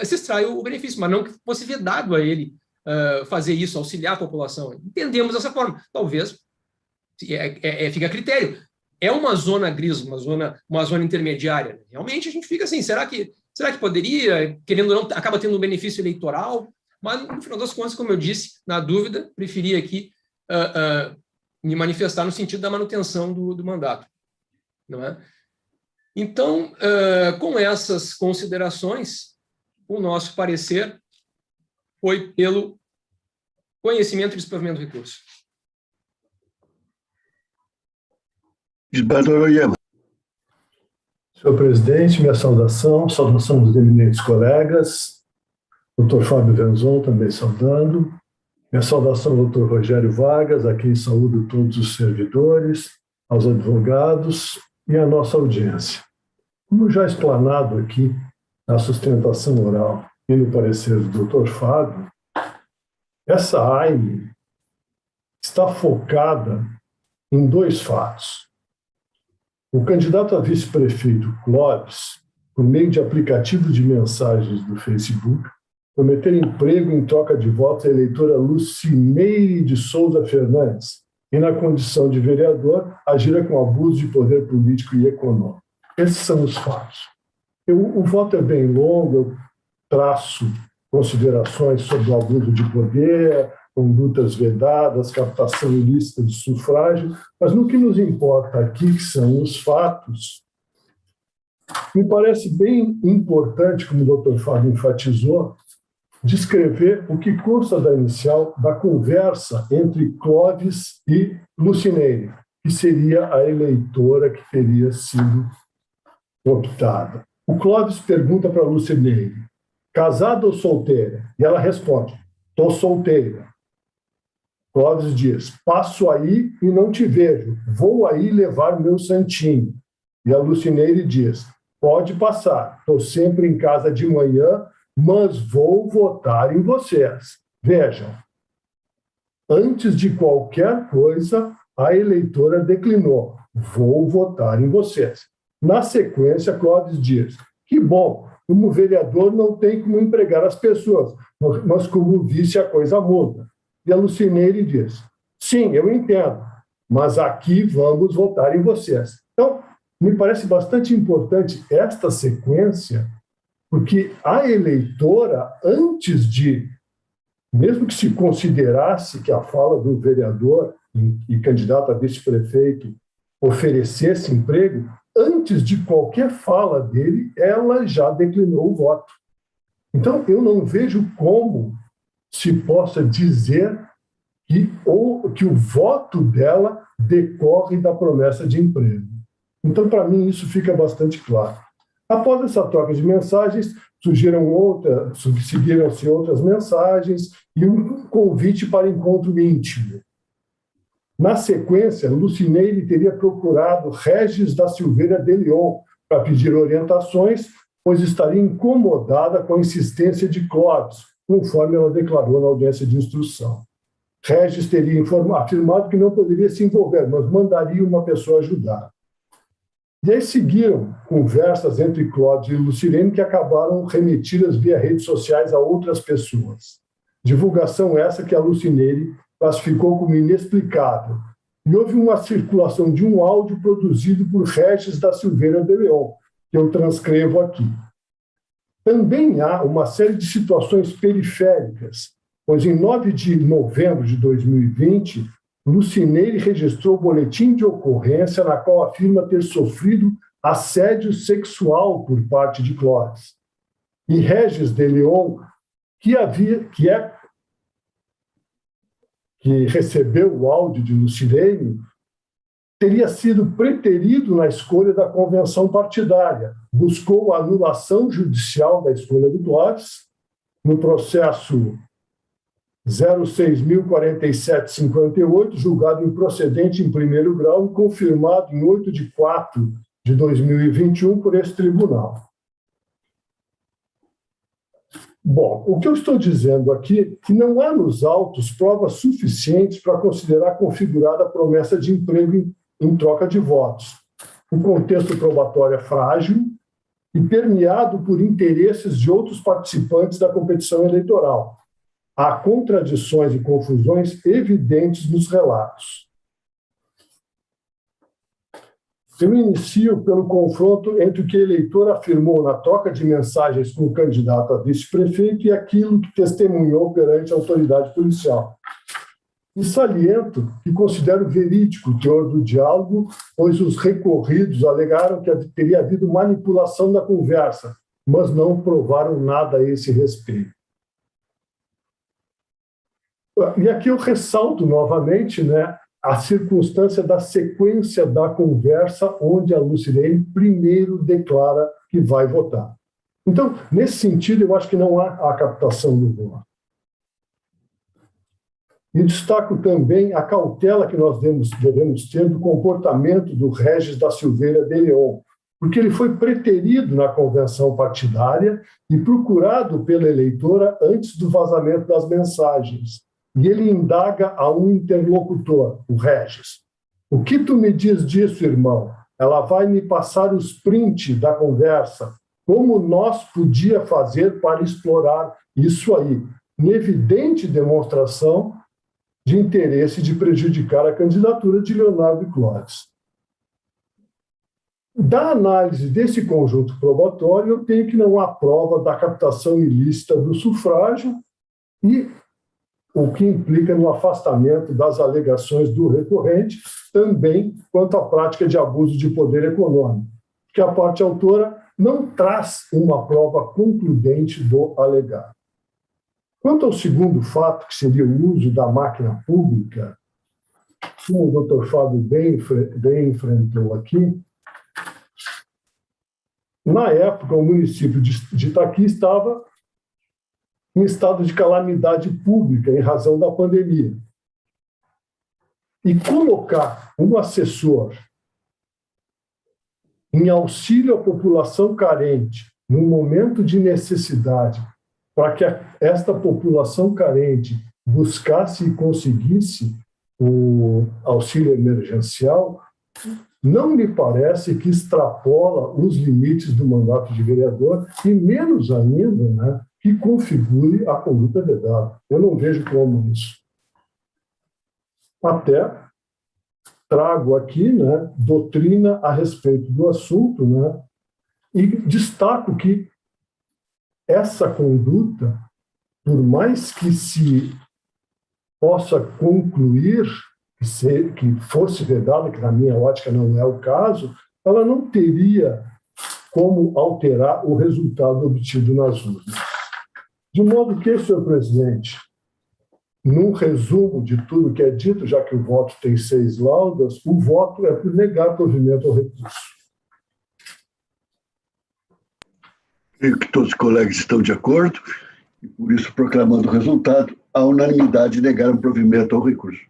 se extrai o benefício, mas não que fosse vedado a ele fazer isso, auxiliar a população. Entendemos dessa forma. Talvez fica a critério. É uma zona gris, uma zona intermediária. Realmente a gente fica assim, será que poderia, querendo ou não, acaba tendo um benefício eleitoral? Mas, no final das contas, como eu disse, na dúvida, preferi aqui me manifestar no sentido da manutenção do mandato. Não é? Então, com essas considerações, o nosso parecer foi pelo conhecimento e desenvolvimento do recurso. Senhor presidente, minha saudação dos eminentes colegas, doutor Fábio Venzon também saudando, minha saudação ao doutor Rogério Vargas, a quem saúdo todos os servidores, aos advogados e à nossa audiência. Como já explanado aqui na sustentação oral e no parecer do doutor Fábio, essa AIME está focada em dois fatos. O candidato a vice-prefeito Clóvis, por meio de aplicativo de mensagens do Facebook, prometer emprego em troca de votos à eleitora Lucineire de Souza Fernandes e, na condição de vereador, agira com abuso de poder político e econômico. Esses são os fatos. O voto é bem longo, eu traço considerações sobre o abuso de poder, condutas vedadas, captação ilícita de sufrágio, mas no que nos importa aqui, que são os fatos, me parece bem importante, como o doutor Fábio enfatizou, descrever o que consta da inicial da conversa entre Clóvis e Lucineire, que seria a eleitora que teria sido optada. O Clóvis pergunta para a Lucineire, casada ou solteira? E ela responde, estou solteira. Clóvis diz, passo aí e não te vejo, vou aí levar meu santinho. E a Lucineire diz, pode passar, estou sempre em casa de manhã, mas vou votar em vocês. Vejam, antes de qualquer coisa, a eleitora declinou, vou votar em vocês. Na sequência, Clóvis diz, que bom, como vereador não tem como empregar as pessoas, mas como vice a coisa muda. E a Lucineire diz, sim, eu entendo, mas aqui vamos votar em vocês. Então, me parece bastante importante esta sequência, porque a eleitora, antes de, mesmo que se considerasse que a fala do vereador e candidato a vice-prefeito oferecesse emprego, antes de qualquer fala dele, ela já declinou o voto. Então, eu não vejo como se possa dizer que o voto dela decorre da promessa de emprego. Então, para mim, isso fica bastante claro. Após essa troca de mensagens, seguiram-se outras mensagens e um convite para encontro íntimo. Na sequência, Lucineire teria procurado Regis da Silveira de Leon para pedir orientações, pois estaria incomodada com a insistência de Clóvis, conforme ela declarou na audiência de instrução. Regis teria afirmado que não poderia se envolver, mas mandaria uma pessoa ajudar. E aí seguiram conversas entre Cláudio e Lucilene que acabaram remetidas via redes sociais a outras pessoas. Divulgação essa que a Lucineire classificou como inexplicável. E houve uma circulação de um áudio produzido por Regis da Silveira de Leon, que eu transcrevo aqui. Também há uma série de situações periféricas, pois em 9 de novembro de 2020, Lucineire registrou boletim de ocorrência na qual afirma ter sofrido assédio sexual por parte de Clóvis. E Regis de Leon, que recebeu o áudio de Lucineire, teria sido preterido na escolha da convenção partidária, buscou a anulação judicial da escolha do Clóvis, no processo 06.047/58, julgado improcedente em primeiro grau e confirmado em 8 de 4 de 2021 por esse tribunal. Bom, o que eu estou dizendo aqui é que não há nos autos provas suficientes para considerar configurada a promessa de emprego em troca de votos. O contexto probatório é frágil e permeado por interesses de outros participantes da competição eleitoral. Há contradições e confusões evidentes nos relatos. Eu inicio pelo confronto entre o que o eleitor afirmou na troca de mensagens com o candidato a vice-prefeito e aquilo que testemunhou perante a autoridade policial. E saliento que considero verídico o teor do diálogo, pois os recorridos alegaram que teria havido manipulação da conversa, mas não provaram nada a esse respeito. E aqui eu ressalto novamente, a circunstância da sequência da conversa, onde a Lucineire primeiro declara que vai votar. Então, nesse sentido, eu acho que não há a captação do voto. E destaco também a cautela que nós devemos ter do comportamento do Regis da Silveira de Leon, porque ele foi preterido na convenção partidária e procurado pela eleitora antes do vazamento das mensagens. E ele indaga a um interlocutor, o Regis. O que tu me diz disso, irmão? Ela vai me passar os prints da conversa. Como nós podia fazer para explorar isso aí? Em evidente demonstração de interesse de prejudicar a candidatura de Leonardo Clóvis. Da análise desse conjunto probatório, eu tenho que não há prova da captação ilícita do sufrágio e o que implica no afastamento das alegações do recorrente, também quanto à prática de abuso de poder econômico, que a parte autora não traz uma prova concludente do alegado. Quanto ao segundo fato, que seria o uso da máquina pública, como o doutor Fábio bem enfrentou aqui, na época, o município de Itaqui estava em estado de calamidade pública em razão da pandemia. E colocar um assessor em auxílio à população carente, num momento de necessidade, para que esta população carente buscasse e conseguisse o auxílio emergencial, não me parece que extrapola os limites do mandato de vereador e menos ainda, que configure a conduta vedada. Eu não vejo como isso. Até trago aqui, né, doutrina a respeito do assunto, né, e destaco que essa conduta, por mais que se possa concluir que fosse vedada, que na minha ótica não é o caso, ela não teria como alterar o resultado obtido nas urnas. De modo que, senhor presidente, num resumo de tudo que é dito, já que o voto tem 6 laudas, o voto é por negar provimento ao recurso. Creio que todos os colegas estão de acordo, e por isso, proclamando o resultado, a unanimidade negaram provimento ao recurso.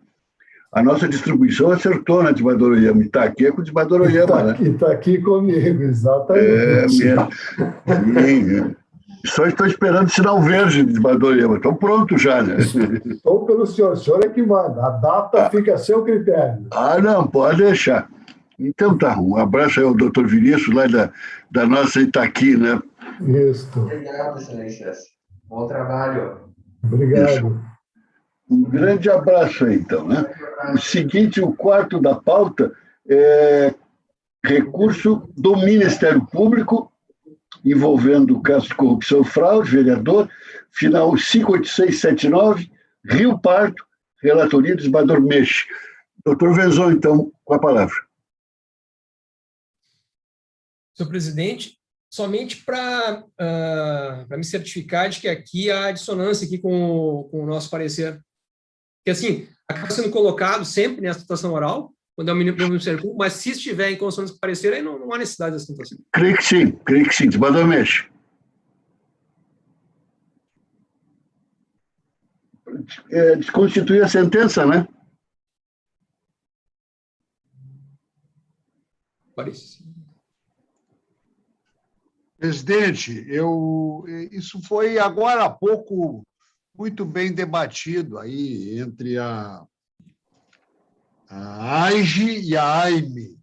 A nossa distribuição acertou na de Madoroyama, e está aqui é com o de Madoroyama, né? E está aqui comigo, exatamente. Sim. Só estou esperando sinal verde de Madoroyama. Estou pronto já, né? Estou pelo senhor é que manda. A data fica a seu critério. Não, pode deixar. Então tá, um abraço aí ao doutor Vinícius, lá da nossa Itaqui, né? Isso. Obrigado, excelências. Bom trabalho. Obrigado. Isso. Um grande abraço aí, então, né? O seguinte, o quarto da pauta é recurso do Ministério Público envolvendo o caso de corrupção e fraude, vereador, final 58679, Rio Pardo, relatoria do desembargador Meche. Doutor Venzon, então, com a palavra. Senhor presidente, somente para me certificar de que aqui há dissonância aqui com o nosso parecer. Porque, assim, acaba sendo colocado sempre nessa citação oral, quando é o Ministério Público, mas se estiver em consonância com o parecer, aí não há necessidade dessa citação. Creio que sim. Desembargador Meche. Desconstituir a sentença, né? Parece. Presidente, isso foi agora há pouco muito bem debatido aí entre a AIGE e a AIME.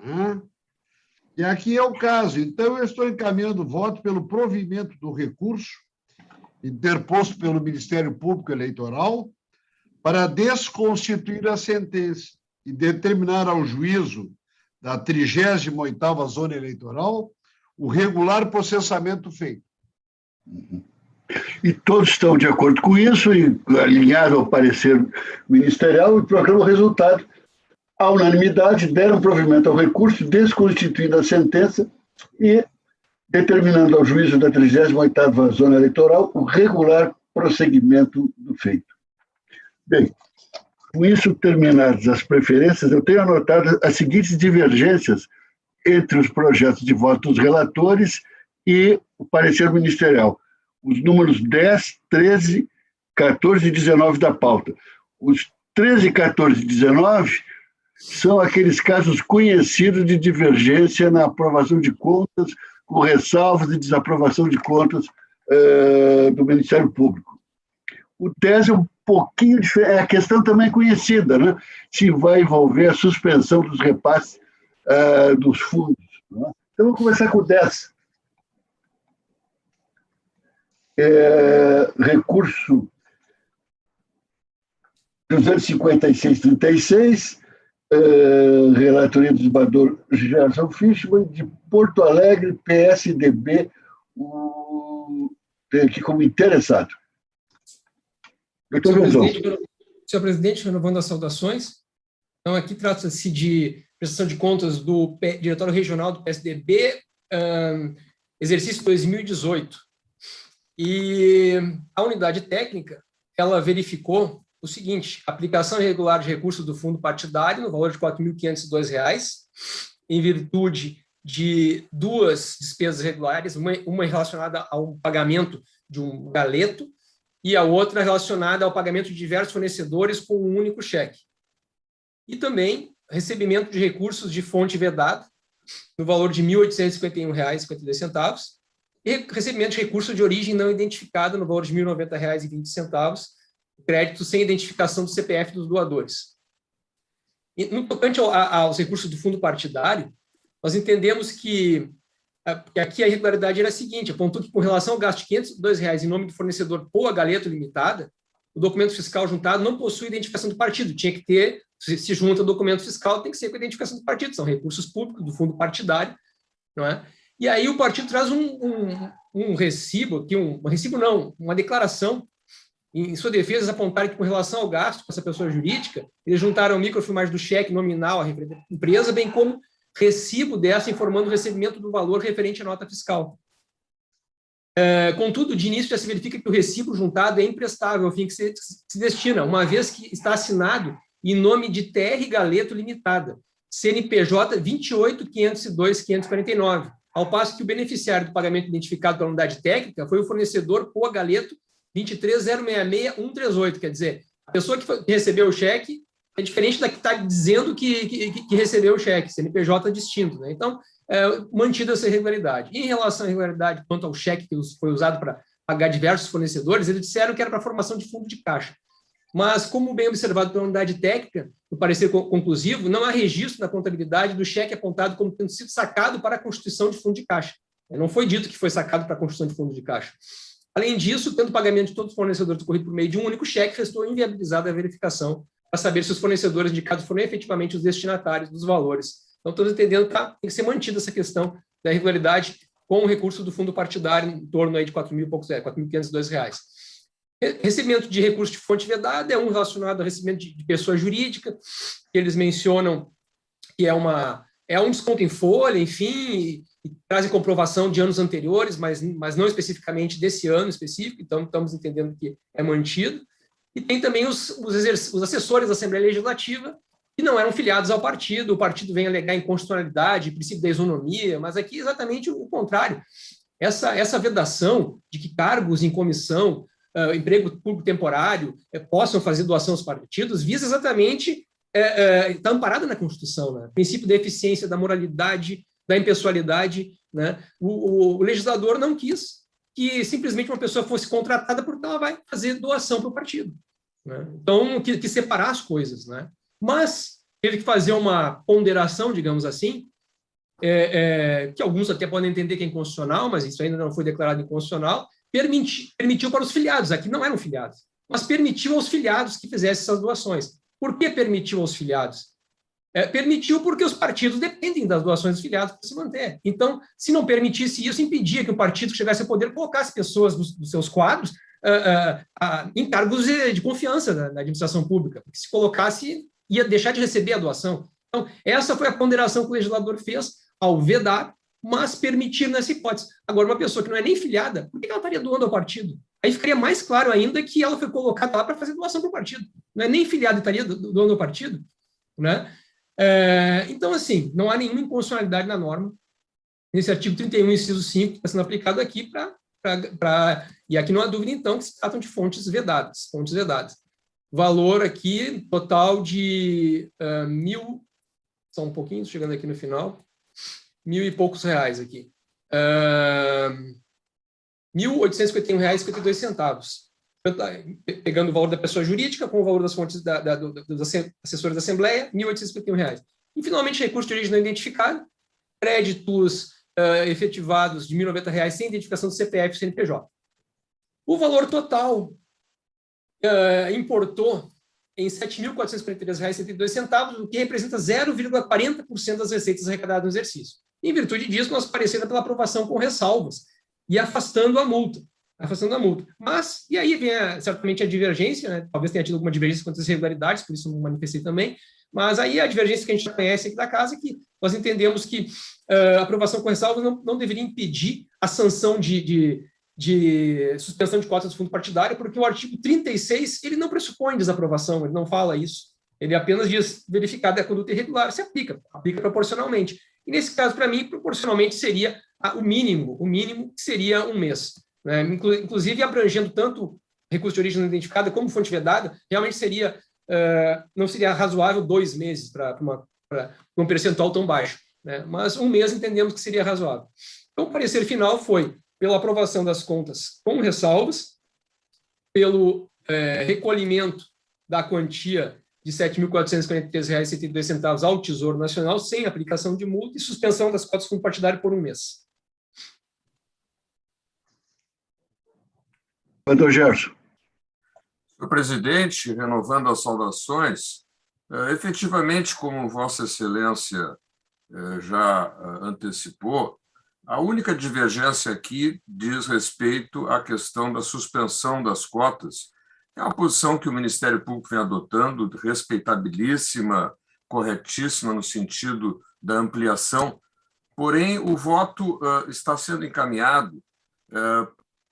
Né? E aqui é o caso. Então, eu estou encaminhando o voto pelo provimento do recurso interposto pelo Ministério Público Eleitoral para desconstituir a sentença e determinar ao juízo da 38ª Zona Eleitoral o regular processamento feito. E todos estão de acordo com isso, e alinhado ao parecer ministerial, e proclamam o resultado. À unanimidade, deram provimento ao recurso, desconstituindo a sentença e determinando ao juízo da 38ª Zona Eleitoral o regular prosseguimento do feito. Bem, com isso terminadas as preferências, eu tenho anotado as seguintes divergências entre os projetos de voto dos relatores e o parecer ministerial. Os números 10, 13, 14 e 19 da pauta. Os 13, 14 e 19 são aqueles casos conhecidos de divergência na aprovação de contas, com ressalvas e desaprovação de contas do Ministério Público. O 10 é um pouquinho diferente, é a questão também conhecida, né? Se vai envolver a suspensão dos repasses dos fundos. Né? Então, vamos começar com o 10. Recurso 25636, relatoria do desembargador Gerson Fischmann, de Porto Alegre, PSDB, tem aqui como interessado. Senhor presidente, renovando as saudações, então aqui trata-se de prestação de contas do Diretório Regional do PSDB, exercício 2018. E a unidade técnica, ela verificou o seguinte: aplicação irregular de recursos do fundo partidário no valor de R$ 4.502, em virtude de duas despesas regulares, uma relacionada ao pagamento de um galeto e a outra relacionada ao pagamento de diversos fornecedores com um único cheque. E também recebimento de recursos de fonte vedada, no valor de R$ 1.851,52, e recebimento de recursos de origem não identificada, no valor de R$ 1.090,20, crédito sem identificação do CPF dos doadores. E, no tocante aos recursos do fundo partidário, nós entendemos que aqui a irregularidade era a seguinte: apontou que, com relação ao gasto de R$ 502 em nome do fornecedor Poa Galeto Limitada, o documento fiscal juntado não possui identificação do partido, tinha que ter, se junta o documento fiscal, tem que ser com a identificação do partido, são recursos públicos do fundo partidário, não é? E aí o partido traz um recibo, aqui, um recibo não, uma declaração, em sua defesa, eles apontaram que, com relação ao gasto com essa pessoa jurídica, eles juntaram microfilmagem do cheque nominal à referente à empresa, bem como recibo dessa informando o recebimento do valor referente à nota fiscal. Contudo, de início já se verifica que o recibo juntado é imprestável ao fim que se destina, uma vez que está assinado em nome de TR Galeto Limitada, CNPJ 28.502.549, ao passo que o beneficiário do pagamento identificado pela unidade técnica foi o fornecedor Poa Galeto 23.066.138, quer dizer, a pessoa que recebeu o cheque é diferente da que está dizendo que recebeu o cheque, CNPJ distinto, né? Então, mantida essa irregularidade. Em relação à irregularidade quanto ao cheque que foi usado para pagar diversos fornecedores, eles disseram que era para a formação de fundo de caixa. Mas, como bem observado pela unidade técnica, no parecer conclusivo, não há registro na contabilidade do cheque apontado como tendo sido sacado para a constituição de fundo de caixa. Não foi dito que foi sacado para a constituição de fundo de caixa. Além disso, tendo o pagamento de todos os fornecedores ocorrido por meio de um único cheque, restou inviabilizada a verificação para saber se os fornecedores indicados foram efetivamente os destinatários dos valores. Então, estamos entendendo que tem que ser mantida essa questão da irregularidade com o recurso do fundo partidário em torno aí de R$4.502. Recebimento de recurso de fonte vedada é um relacionado ao recebimento de pessoa jurídica, que eles mencionam que é um desconto em folha, enfim, e trazem comprovação de anos anteriores, mas não especificamente desse ano específico, então estamos entendendo que é mantido. E tem também os assessores da Assembleia Legislativa, que não eram filiados ao partido, o partido vem alegar inconstitucionalidade, princípio da isonomia, mas aqui exatamente o contrário. Essa vedação de que cargos em comissão, emprego público temporário, possam fazer doação aos partidos, visa exatamente, está amparada na Constituição, né? O princípio da eficiência, da moralidade, da impessoalidade, né? O legislador não quis que simplesmente uma pessoa fosse contratada porque ela vai fazer doação para o partido, né? Então, que separar as coisas, né? Mas teve que fazer uma ponderação, digamos assim, que alguns até podem entender que é inconstitucional, mas isso ainda não foi declarado inconstitucional, permitiu para os filiados, aqui não eram filiados, mas permitiu aos filiados que fizessem essas doações. Por que permitiu aos filiados? Permitiu porque os partidos dependem das doações dos filiados para se manter. Então, se não permitisse isso, impedia que o partido que chegasse a poder colocasse pessoas dos seus quadros em cargos de confiança na administração pública, porque se colocasse, ia deixar de receber a doação. Então, essa foi a ponderação que o legislador fez ao vedar, mas permitir nessa hipótese. Agora, uma pessoa que não é nem filiada, por que ela estaria doando ao partido? Aí ficaria mais claro ainda que ela foi colocada lá para fazer doação para o partido. Não é nem filiada e estaria doando ao partido, né? Então, assim, não há nenhuma inconstitucionalidade na norma. Nesse artigo 31, inciso 5, que está sendo aplicado aqui e aqui não há dúvida, então, que se tratam de fontes vedadas. Valor aqui, total de só um pouquinho, chegando aqui no final, R$1.000 e poucos aqui. R$1.851,52. Pegando o valor da pessoa jurídica com o valor das fontes dos assessores da Assembleia, R$1.851. E, finalmente, recurso de origem não identificado, créditos efetivados de R$1.090 sem identificação do CPF e CNPJ. O valor total importou em R$7.443,72, o que representa 0,40% das receitas arrecadadas no exercício. Em virtude disso, nós parecemos pela aprovação com ressalvas e afastando a multa. Mas, e aí vem certamente a divergência, né? Talvez tenha tido alguma divergência quanto às irregularidades, por isso não manifestei também, mas aí a divergência que a gente já conhece aqui da casa é que nós entendemos que a aprovação com ressalvas não deveria impedir a sanção de suspensão de cotas do fundo partidário, porque o artigo 36 ele não pressupõe desaprovação, ele não fala isso, ele apenas diz verificada a conduta irregular, se aplica proporcionalmente. E nesse caso, para mim, proporcionalmente seria o mínimo que seria um mês. Né? Inclusive, abrangendo tanto recurso de origem não identificada como fonte vedada, realmente não seria razoável 2 meses para um percentual tão baixo, né? Mas um mês entendemos que seria razoável. Então, o parecer final foi pela aprovação das contas com ressalvas, pelo recolhimento da quantia de R$ 7.443,72 ao Tesouro Nacional, sem aplicação de multa, e suspensão das cotas do fundo partidário por um mês. Doutor Gerson. Senhor presidente, renovando as saudações, efetivamente, como Vossa Excelência já antecipou, a única divergência aqui diz respeito à questão da suspensão das cotas. É uma posição que o Ministério Público vem adotando, respeitabilíssima, corretíssima no sentido da ampliação, porém o voto está sendo encaminhado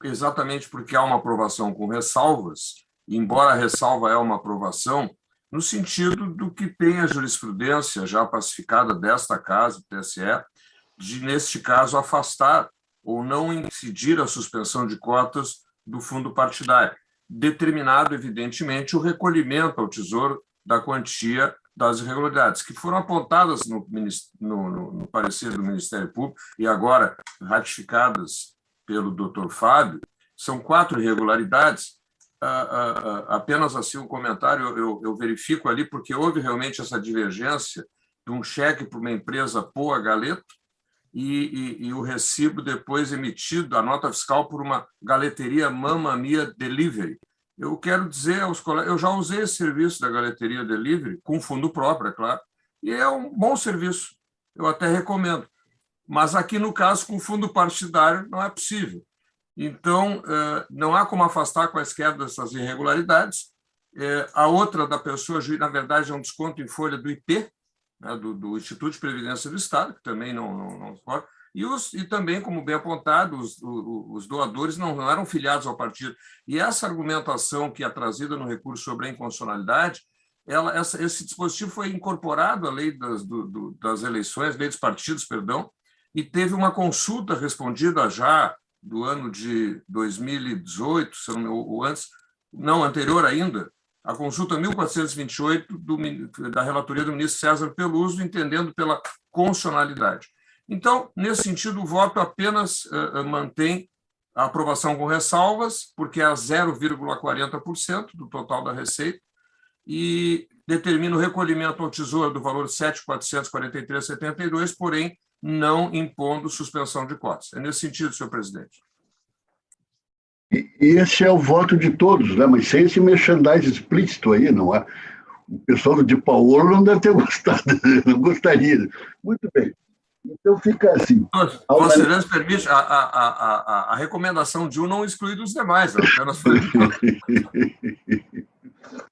exatamente porque há uma aprovação com ressalvas, embora a ressalva é uma aprovação, no sentido do que tem a jurisprudência já pacificada desta casa, do TSE, de, neste caso, afastar ou não incidir a suspensão de cotas do fundo partidário, determinado, evidentemente, o recolhimento ao Tesouro da quantia das irregularidades, que foram apontadas no parecer do Ministério Público e agora ratificadas pelo doutor Fábio. São 4 irregularidades. Apenas assim um comentário, eu verifico ali, porque houve realmente essa divergência de um cheque para uma empresa Poa Galeto e o recibo depois emitido, a nota fiscal, por uma galeteria Mamma Mia Delivery. Eu quero dizer aos colegas, eu já usei esse serviço da galeteria Delivery, com fundo próprio, é claro, e é um bom serviço, eu até recomendo. Mas aqui, no caso, com fundo partidário, não é possível. Então, não há como afastar quaisquer dessas irregularidades. A outra da pessoa jurídica, na verdade, é um desconto em folha do IP, né, do Instituto de Previdência do Estado, que também não pode. E também, como bem apontado, os doadores não eram filiados ao partido. E essa argumentação que é trazida no recurso sobre a inconstitucionalidade, esse dispositivo foi incorporado à lei das eleições, lei dos partidos, perdão, e teve uma consulta respondida já do ano de 2018, ou antes, não, anterior ainda, a consulta 1428 da relatoria do ministro César Peluso, entendendo pela constitucionalidade. Então, nesse sentido, o voto apenas mantém a aprovação com ressalvas, porque é a 0,40% do total da receita, e determina o recolhimento ao Tesouro do valor de 7.443,72, porém, não impondo suspensão de cotas. É nesse sentido, senhor presidente. E esse é o voto de todos, né? Mas sem esse merchandising explícito aí, não é? O pessoal de Paulo não deve ter gostado, não gostaria. Muito bem. Então fica assim. Vossa Excelência permite a recomendação de um não excluir dos demais, apenas foi.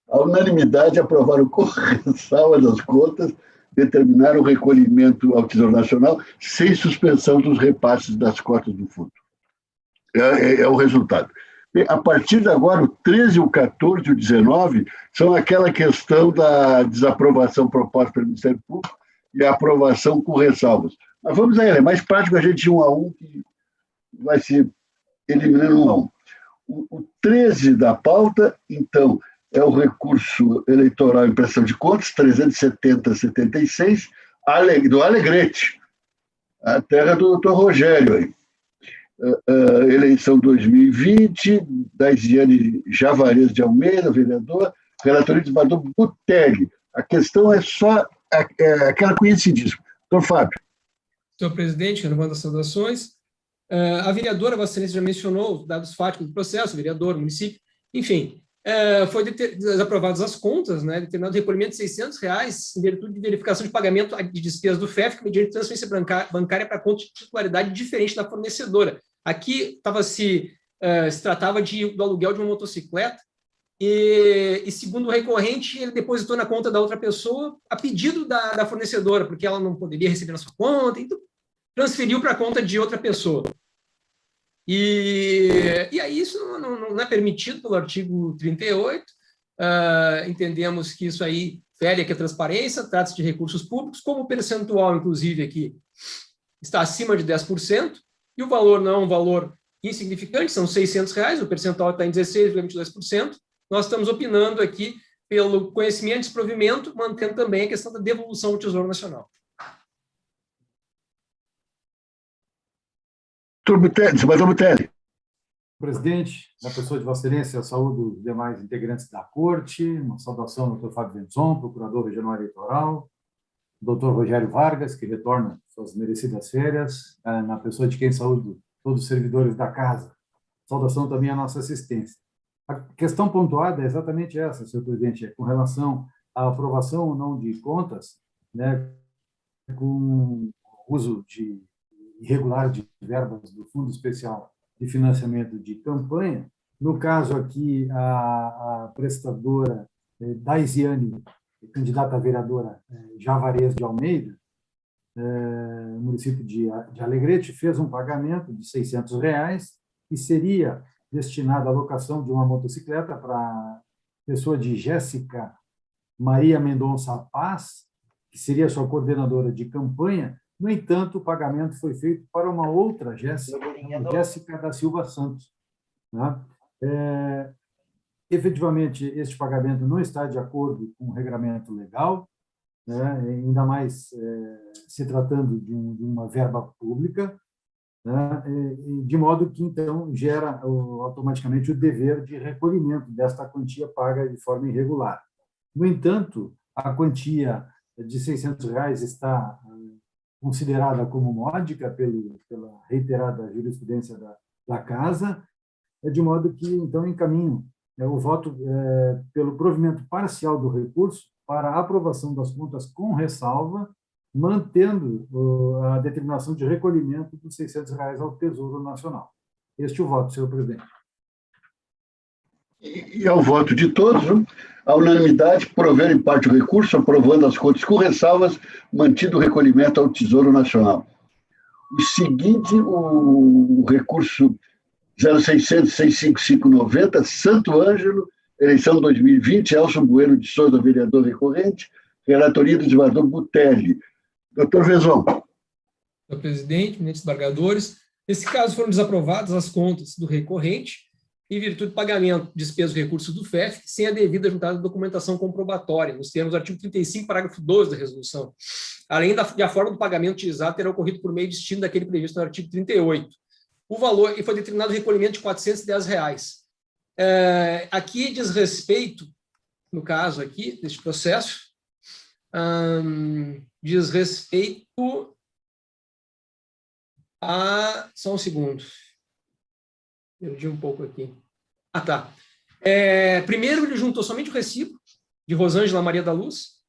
A unanimidade aprovaram com ressalva das contas, determinaram o recolhimento ao Tesouro Nacional sem suspensão dos repasses das cotas do fundo. É o resultado. Bem, a partir de agora, o 13, o 14 e o 19 são aquela questão da desaprovação proposta pelo Ministério Público e a aprovação com ressalvas. Mas vamos aí, é mais prático a gente ir um a um, que vai ser eliminando um a um. O 13 da pauta, então, é o recurso eleitoral em prestação de contas, 370,76, do Alegrete, a terra do doutor Rogério aí. Eleição 2020, Daisiane Javarez de Almeida, vereador, relatoria de Bador Butelli. A questão é só aquela conhecidíssima. Doutor Fábio. Senhor presidente, renovando as saudações. A vereadora, Vossa Excelência já mencionou os dados fáticos do processo, vereador, município, enfim, foi desaprovadas as contas, né, determinado recolhimento de R$600 em virtude de verificação de pagamento de despesas do FEF mediante transferência bancária para conta de titularidade diferente da fornecedora. Aqui se tratava do aluguel de uma motocicleta e, segundo o recorrente, ele depositou na conta da outra pessoa a pedido da fornecedora, porque ela não poderia receber na sua conta, então transferiu para a conta de outra pessoa. E aí isso não é permitido pelo artigo 38, entendemos que isso aí fere aqui a transparência, trata-se de recursos públicos, como o percentual, inclusive, aqui está acima de 10%, e o valor não é um valor insignificante, são R$600, o percentual está em 16,22%, nós estamos opinando aqui pelo conhecimento e desprovimento, mantendo também a questão da devolução do Tesouro Nacional. Senador Butelli. Presidente, na pessoa de Vossa Excelência, eu saúdo os demais integrantes da Corte, uma saudação ao doutor Fábio Venzon, procurador regional eleitoral, doutor Rogério Vargas, que retorna suas merecidas férias, na pessoa de quem saúdo todos os servidores da casa. Saudação também à nossa assistência. A questão pontuada é exatamente essa, senhor presidente, com relação à aprovação ou não de contas, né, com uso irregular de verbas do Fundo Especial de Financiamento de Campanha. No caso aqui, a prestadora Daisiane, candidata a vereadora Javarez de Almeida, no município de Alegrete, fez um pagamento de R$600 que seria destinado à locação de uma motocicleta para a pessoa de Jéssica Maria Mendonça Paz, que seria sua coordenadora de campanha. No entanto, o pagamento foi feito para uma outra Jéssica da Silva Santos, né? Efetivamente, este pagamento não está de acordo com o regramento legal, né? Ainda mais se tratando de uma verba pública, né? De modo que, então, gera automaticamente o dever de recolhimento desta quantia paga de forma irregular. No entanto, a quantia de R$600 está considerada como módica pela reiterada jurisprudência da Casa, de modo que, então, encaminho o voto pelo provimento parcial do recurso para a aprovação das contas com ressalva, mantendo a determinação de recolhimento dos R$600 ao Tesouro Nacional. Este é o voto, senhor presidente. E ao voto de todos, a unanimidade prover em parte o recurso, aprovando as contas com ressalvas, mantido o recolhimento ao Tesouro Nacional. O seguinte, o recurso 0600-65590, Santo Ângelo, eleição 2020, Elson Bueno de Souza, vereador recorrente, relatoria do desembargador Butelli. Doutor Vezon. Senhor presidente, ministros desembargadores, nesse caso foram desaprovadas as contas do recorrente, em virtude do pagamento de despesas de recursos do FEF, sem a devida juntada de documentação comprobatória, nos termos do artigo 35, parágrafo 12 da resolução, além da forma do pagamento utilizado terá ocorrido por meio distinto daquele previsto no artigo 38. O valor, e foi determinado o recolhimento de R$410. Aqui diz respeito, no caso aqui, deste processo, diz respeito a... Só um segundo. Perdi um pouco aqui. Tá. Primeiro, ele juntou somente o recibo de Rosângela Maria da Luz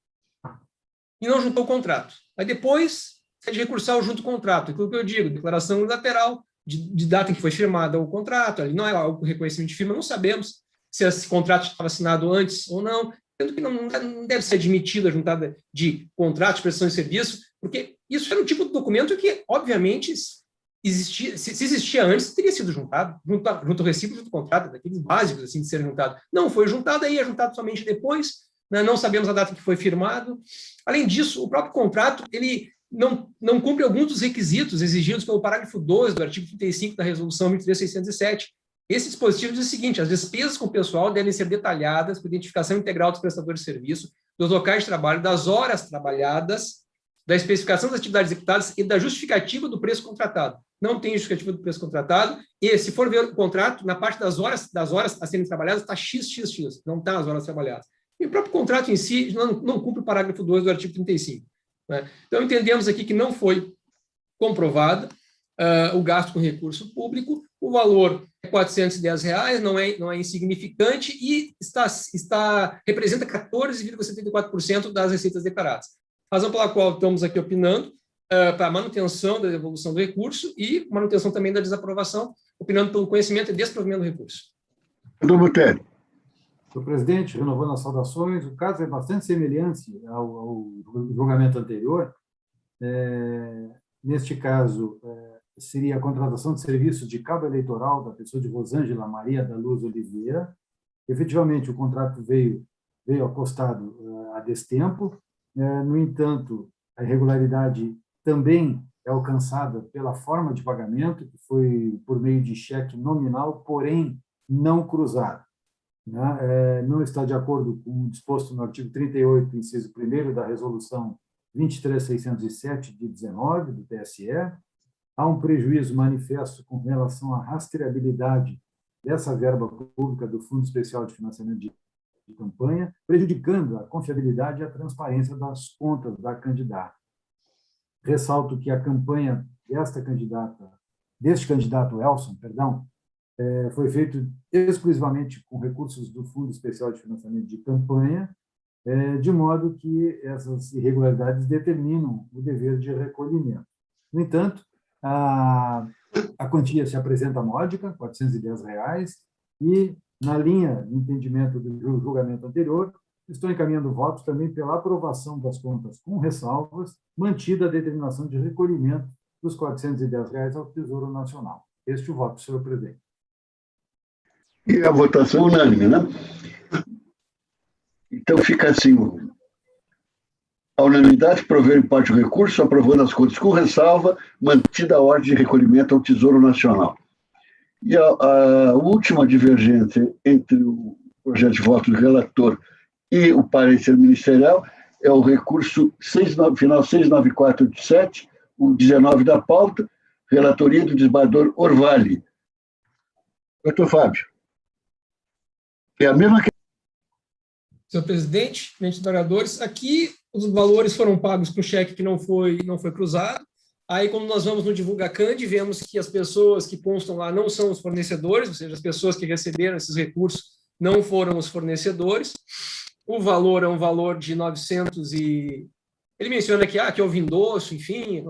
e não juntou o contrato. Aí depois, é de recursar o junto contrato. Aquilo que eu digo, declaração unilateral de data em que foi firmado o contrato, ali não é algo reconhecimento de firma, não sabemos se esse contrato estava assinado antes ou não, sendo que não deve ser admitida a juntada de contrato, de prestação de serviço, porque isso era um tipo de documento que, obviamente, existia, se existia antes, teria sido juntado, junto ao recibo, junto ao contrato, daqueles básicos assim, de ser juntado. Não foi juntado, aí é juntado somente depois, né? Não sabemos a data em que foi firmado. Além disso, o próprio contrato, ele não cumpre alguns dos requisitos exigidos pelo parágrafo 12 do artigo 35 da resolução 23.607. Esse dispositivo diz o seguinte: as despesas com o pessoal devem ser detalhadas com identificação integral dos prestadores de serviço, dos locais de trabalho, das horas trabalhadas, da especificação das atividades executadas e da justificativa do preço contratado. Não tem justificativa do preço contratado, e se for ver o contrato, na parte das horas a serem trabalhadas, está XXX, não está as horas trabalhadas. E o próprio contrato em si não cumpre o parágrafo 2 do artigo 35. Né? Então, entendemos aqui que não foi comprovado o gasto com recurso público, o valor é R$410, não é insignificante e representa 14,74% das receitas declaradas. Razão pela qual estamos aqui opinando para a manutenção da devolução do recurso e manutenção também da desaprovação, opinando pelo conhecimento e desprovimento do recurso. Doutor Butelli. Senhor presidente, renovando as saudações, o caso é bastante semelhante ao julgamento anterior. Neste caso, seria a contratação de serviços de cabo eleitoral da pessoa de Rosângela Maria da Luz Oliveira. Efetivamente, o contrato veio acostado a destempo. No entanto, a irregularidade também é alcançada pela forma de pagamento, que foi por meio de cheque nominal, porém não cruzado. Não está de acordo com o disposto no artigo 38, inciso 1º da Resolução 23.607, de 19, do TSE. Há um prejuízo manifesto com relação à rastreabilidade dessa verba pública do Fundo Especial de Financiamento de Campanha, prejudicando a confiabilidade e a transparência das contas da candidata. Ressalto que a campanha deste candidato, Elson, foi feito exclusivamente com recursos do Fundo Especial de Financiamento de Campanha, de modo que essas irregularidades determinam o dever de recolhimento. No entanto, a quantia se apresenta módica, R$ 410, e, na linha de entendimento do julgamento anterior, estou encaminhando votos também pela aprovação das contas com ressalvas, mantida a determinação de recolhimento dos R$ 410 ao Tesouro Nacional. Este é o voto, senhor presidente. E a votação unânime, né? Então, fica assim: a unanimidade prover em parte o recurso, aprovando as contas com ressalva, mantida a ordem de recolhimento ao Tesouro Nacional. E a última divergência entre o projeto de voto do relator e o parecer ministerial é o recurso final 69487, o 19 da pauta, relatoria do desembargador Orvalli. Doutor Fábio, é a mesma questão. Senhor presidente, desembargadores, aqui os valores foram pagos com cheque que não foi cruzado. Aí, quando nós vamos no DivulgaCand, vemos que as pessoas que constam lá não são os fornecedores, ou seja, as pessoas que receberam esses recursos não foram os fornecedores. O valor é um valor de 900 e... Ele menciona que houve endosso, enfim,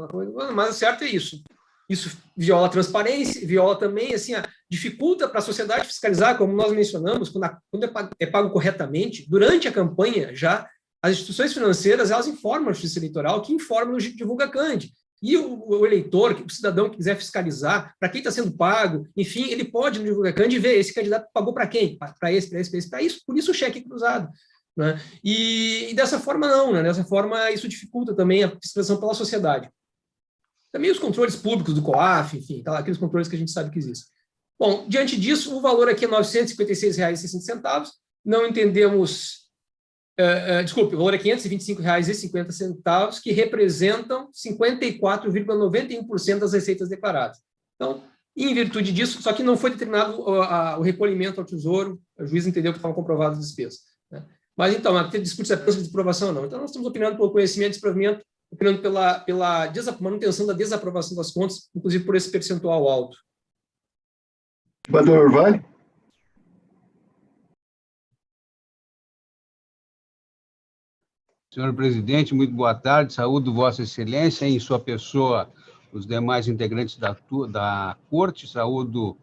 mas o certo é isso. Isso viola a transparência, viola também, assim, dificulta para a sociedade fiscalizar, como nós mencionamos, quando é pago corretamente. Durante a campanha, já, as instituições financeiras, elas informam a Justiça Eleitoral, que informa no DivulgaCand. E o eleitor, o cidadão que quiser fiscalizar, para quem está sendo pago, enfim, ele pode no DivulgaCand ver esse candidato pagou para quem? Para esse, para esse, para esse, para isso. Por isso o cheque é cruzado. Né? E dessa forma não, né? Dessa forma isso dificulta também a fiscalização pela sociedade. Também os controles públicos do COAF, enfim, tá lá, aqueles controles que a gente sabe que existem. Bom, diante disso, o valor aqui é R$ 956,60. Não entendemos... desculpe, o valor é R$ 525,50, que representam 54,91% das receitas declaradas. Então, em virtude disso, só que não foi determinado o recolhimento ao Tesouro, o juiz entendeu que estavam comprovadas as despesas. Né? Mas, então, discute se é de desaprovação ou não. Então, nós estamos opinando pelo conhecimento e desprovimento, opinando pela manutenção da desaprovação das contas, inclusive por esse percentual alto. Desembargador Orvalli? Senhor presidente, muito boa tarde. Saúdo Vossa Excelência, em sua pessoa, os demais integrantes da Corte, saúdo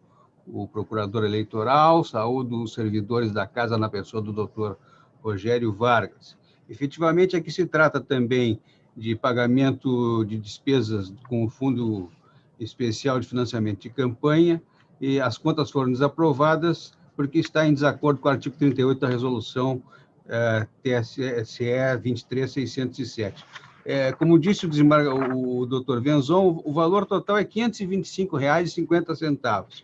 o procurador eleitoral, saúdo os servidores da Casa na pessoa do doutor Rogério Vargas. Efetivamente, aqui se trata também de pagamento de despesas com o Fundo Especial de Financiamento de Campanha, e as contas foram desaprovadas porque está em desacordo com o artigo 38 da resolução TSE 23607. Como disse o doutor Venzon, o valor total é R$ 525,50,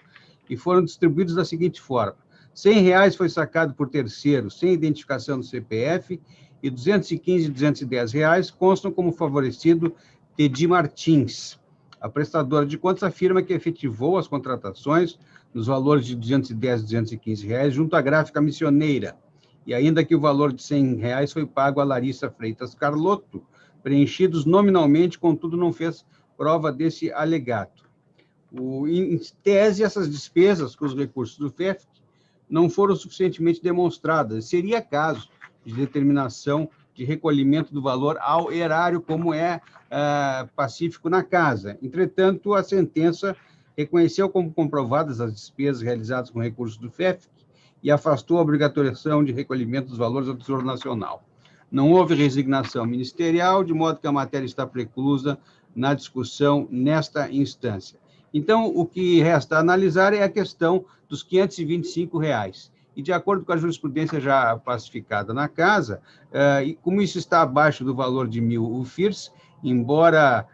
e foram distribuídos da seguinte forma: R$ 100 foi sacado por terceiros sem identificação do CPF, e R$ 215 e R$ 210 constam como favorecido Tedi Martins. A prestadora de contas afirma que efetivou as contratações nos valores de R$ 210 e R$ 215 junto à gráfica missioneira, e ainda que o valor de R$ 100 foi pago a Larissa Freitas Carlotto, preenchidos nominalmente, contudo não fez prova desse alegato. Em tese, essas despesas com os recursos do FEFC não foram suficientemente demonstradas. Seria caso de determinação de recolhimento do valor ao erário, como é pacífico na casa. Entretanto, a sentença reconheceu como comprovadas as despesas realizadas com recursos do FEFC e afastou a obrigatorização de recolhimento dos valores ao Tesouro Nacional. Não houve resignação ministerial, de modo que a matéria está preclusa na discussão nesta instância. Então, o que resta analisar é a questão dos R$ 525. E, de acordo com a jurisprudência já pacificada na casa, como isso está abaixo do valor de 1.000 UFIRs, embora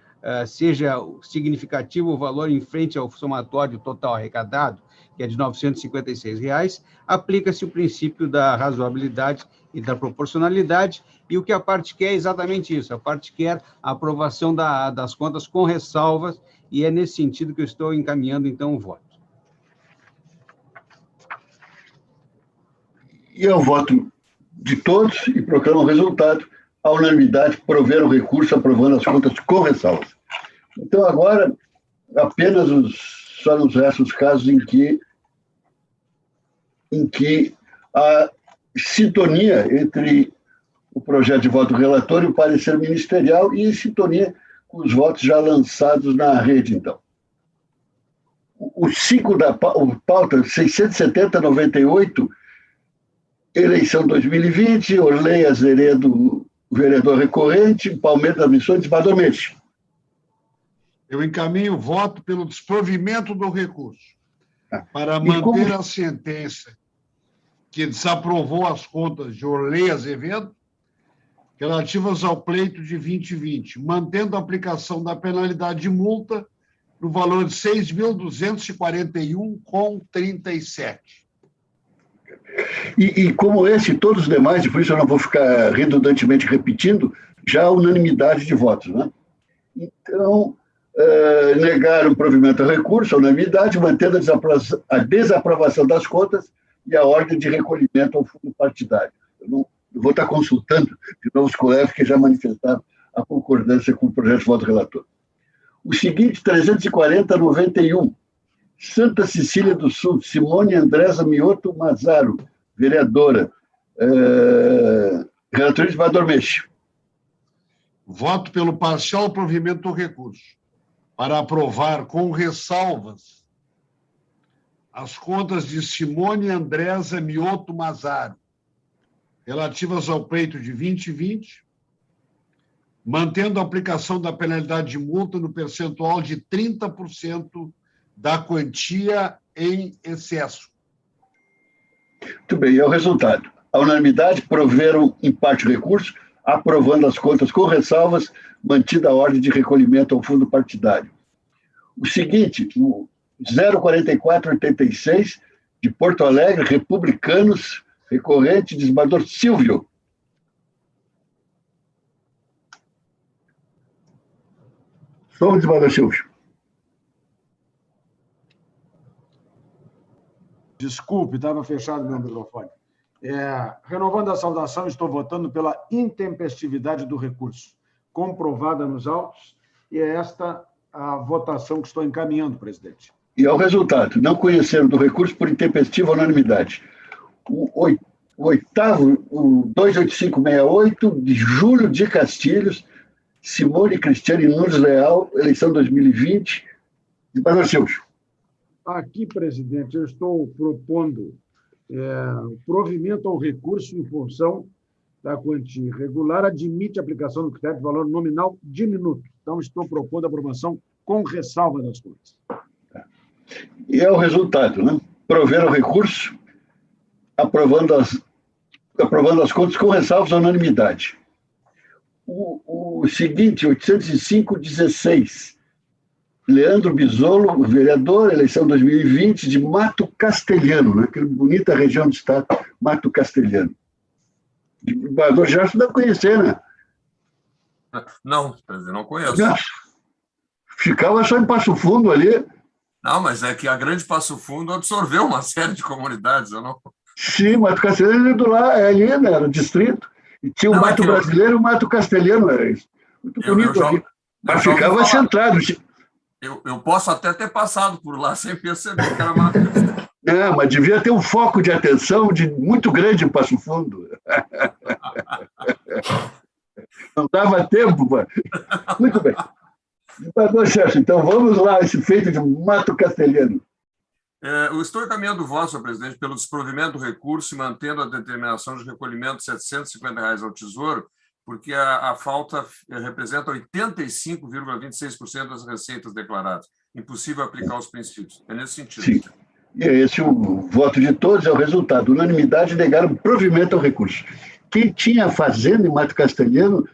seja significativo o valor em frente ao somatório total arrecadado, que é de R$ 956, aplica-se o princípio da razoabilidade e da proporcionalidade, e o que a parte quer é exatamente isso: a parte quer a aprovação das contas com ressalvas, e é nesse sentido que eu estou encaminhando, então, o voto. E é o voto de todos, e proclama o resultado. A unanimidade prover o recurso, aprovando as contas com ressalvas. Então, agora, apenas só nos restam os casos em que em que a sintonia entre o projeto de voto relator e o parecer ministerial e em sintonia com os votos já lançados na rede, então. O 5 da pauta, 670-98, eleição 2020, Orley Azeredo, vereador recorrente, Palmeiras das Missões, Desbador Mendes. Eu encaminho o voto pelo desprovimento do recurso, para manter a sentença que desaprovou as contas de Orley Azevedo, relativas ao pleito de 2020, mantendo a aplicação da penalidade de multa no valor de 6.241,37. E como esse, todos os demais, e por isso eu não vou ficar redundantemente repetindo, já há unanimidade de votos, né? Então, negaram o provimento ao recurso, a unanimidade, mantendo a desaprovação das contas e a ordem de recolhimento ao fundo partidário. Eu vou estar consultando de novo os colegas que já manifestaram a concordância com o projeto de voto relator. O seguinte, 340-91, Santa Cecília do Sul, Simone Andresa Mioto Mazaro, vereadora, relator de Desbador Mendes. Voto pelo parcial provimento do recurso, para aprovar com ressalvas as contas de Simone Andresa Mioto Mazaro, relativas ao pleito de 2020, mantendo a aplicação da penalidade de multa no percentual de 30% da quantia em excesso. Muito bem, é o resultado. A unanimidade proveram em parte o recurso, aprovando as contas com ressalvas, mantida a ordem de recolhimento ao fundo partidário. O seguinte, o 04486, de Porto Alegre, Republicanos, recorrente, Desbador Silvio. Sou o Desbador Silvio. Desculpe, estava fechado meu microfone. Renovando a saudação, estou votando pela intempestividade do recurso, comprovada nos autos, e é esta a votação que estou encaminhando, presidente. E é o resultado. Não conheceram do recurso por intempestiva unanimidade. O oitavo, o 28568, de Júlio de Castilhos, Simone Cristiane Nunes Leal, eleição 2020. Desbador Silvio. Aqui, presidente, eu estou propondo o provimento ao recurso em função da quantia irregular, admite a aplicação do critério de valor nominal diminuto. Então, estou propondo a aprovação com ressalva das contas. E é o resultado, né? Prover o recurso, aprovando as contas com ressalvas à unanimidade. O seguinte, 805-16, Leandro Bisolo, vereador, eleição 2020, de Mato Castelhano, né? Aquela bonita região do estado, Mato Castelhano. O vereador Gerson deve conhecer, né? Não, não conheço. Ficava só em Passo Fundo ali. Não, mas é que a Grande Passo Fundo absorveu uma série de comunidades, eu não... Sim, Mato Castelhano é do lá, é ali, né? Era o distrito. E tinha o Mato Brasileiro e o Mato Castelhano, era isso. Muito bonito ali. Mas ficava centrado. Eu posso até ter passado por lá sem perceber que era Mato Castelhano. Não, mas devia ter um foco de atenção muito grande em Passo Fundo. Não dava tempo, mano. Muito bem. Então vamos lá, esse feito de Mato Castelhano. Eu estou encaminhando o voto, senhor presidente, pelo desprovimento do recurso e mantendo a determinação de recolhimento de R$ 750 ao Tesouro, porque a falta representa 85,26% das receitas declaradas. Impossível aplicar os princípios. É nesse sentido. Sim. E esse é o voto de todos, é o resultado. Unanimidade negaram provimento ao recurso. Quem tinha fazenda em Mato Castelhano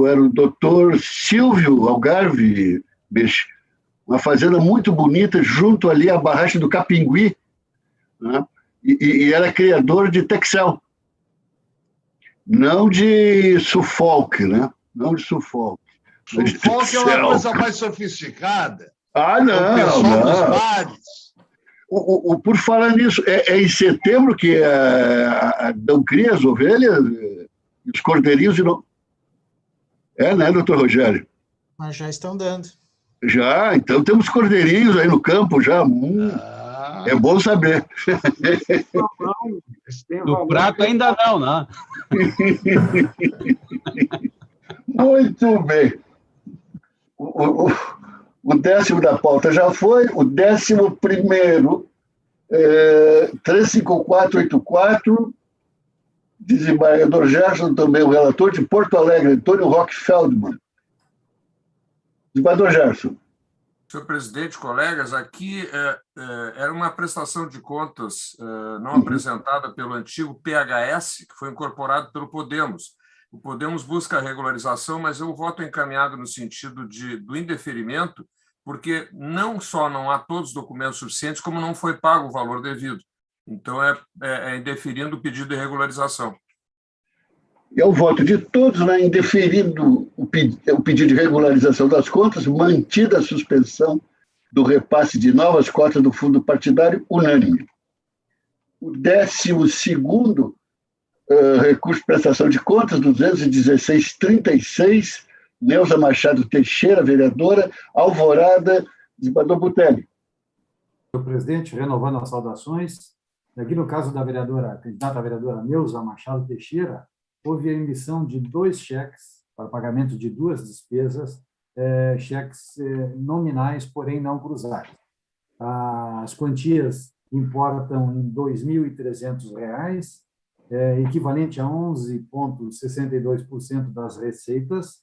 era o doutor Silvio Algarve, uma fazenda muito bonita, junto ali à barragem do Capingui, né? E era criador de Texel. Não de Suffolk, né? Não de Suffolk. Suffolk é uma coisa mais sofisticada. Ah, não. É o pessoal dos bares. Por falar nisso, é em setembro que dão cria as ovelhas, os cordeirinhos e não... né, doutor Rogério? Mas já estão dando. Já, então temos cordeirinhos aí no campo já. É bom saber. No prato ainda não, né? Muito bem. O 10º da pauta já foi, o 11º, 35484, desembargador Gerson, também o relator de Porto Alegre, Antônio Roque Feldman. Desembargador Gerson. Senhor presidente, colegas, aqui era uma prestação de contas não apresentada pelo antigo PHS, que foi incorporado pelo Podemos. O Podemos busca a regularização, mas eu voto encaminhado no sentido do indeferimento, porque não só não há todos os documentos suficientes, como não foi pago o valor devido. Então, indeferindo o pedido de regularização. É o voto de todos, né, indeferindo o pedido de regularização das contas, mantida a suspensão do repasse de novas cotas do fundo partidário, unânime. O 12º recurso de prestação de contas, 216.36, Neuza Machado Teixeira, vereadora, Alvorada, desembargador Butelli. Senhor presidente, renovando as saudações, aqui no caso da candidata à vereadora Neuza Machado Teixeira, houve a emissão de 2 cheques para pagamento de 2 despesas, cheques nominais, porém não cruzados. As quantias importam em R$ 2.300, equivalente a 11,62% das receitas,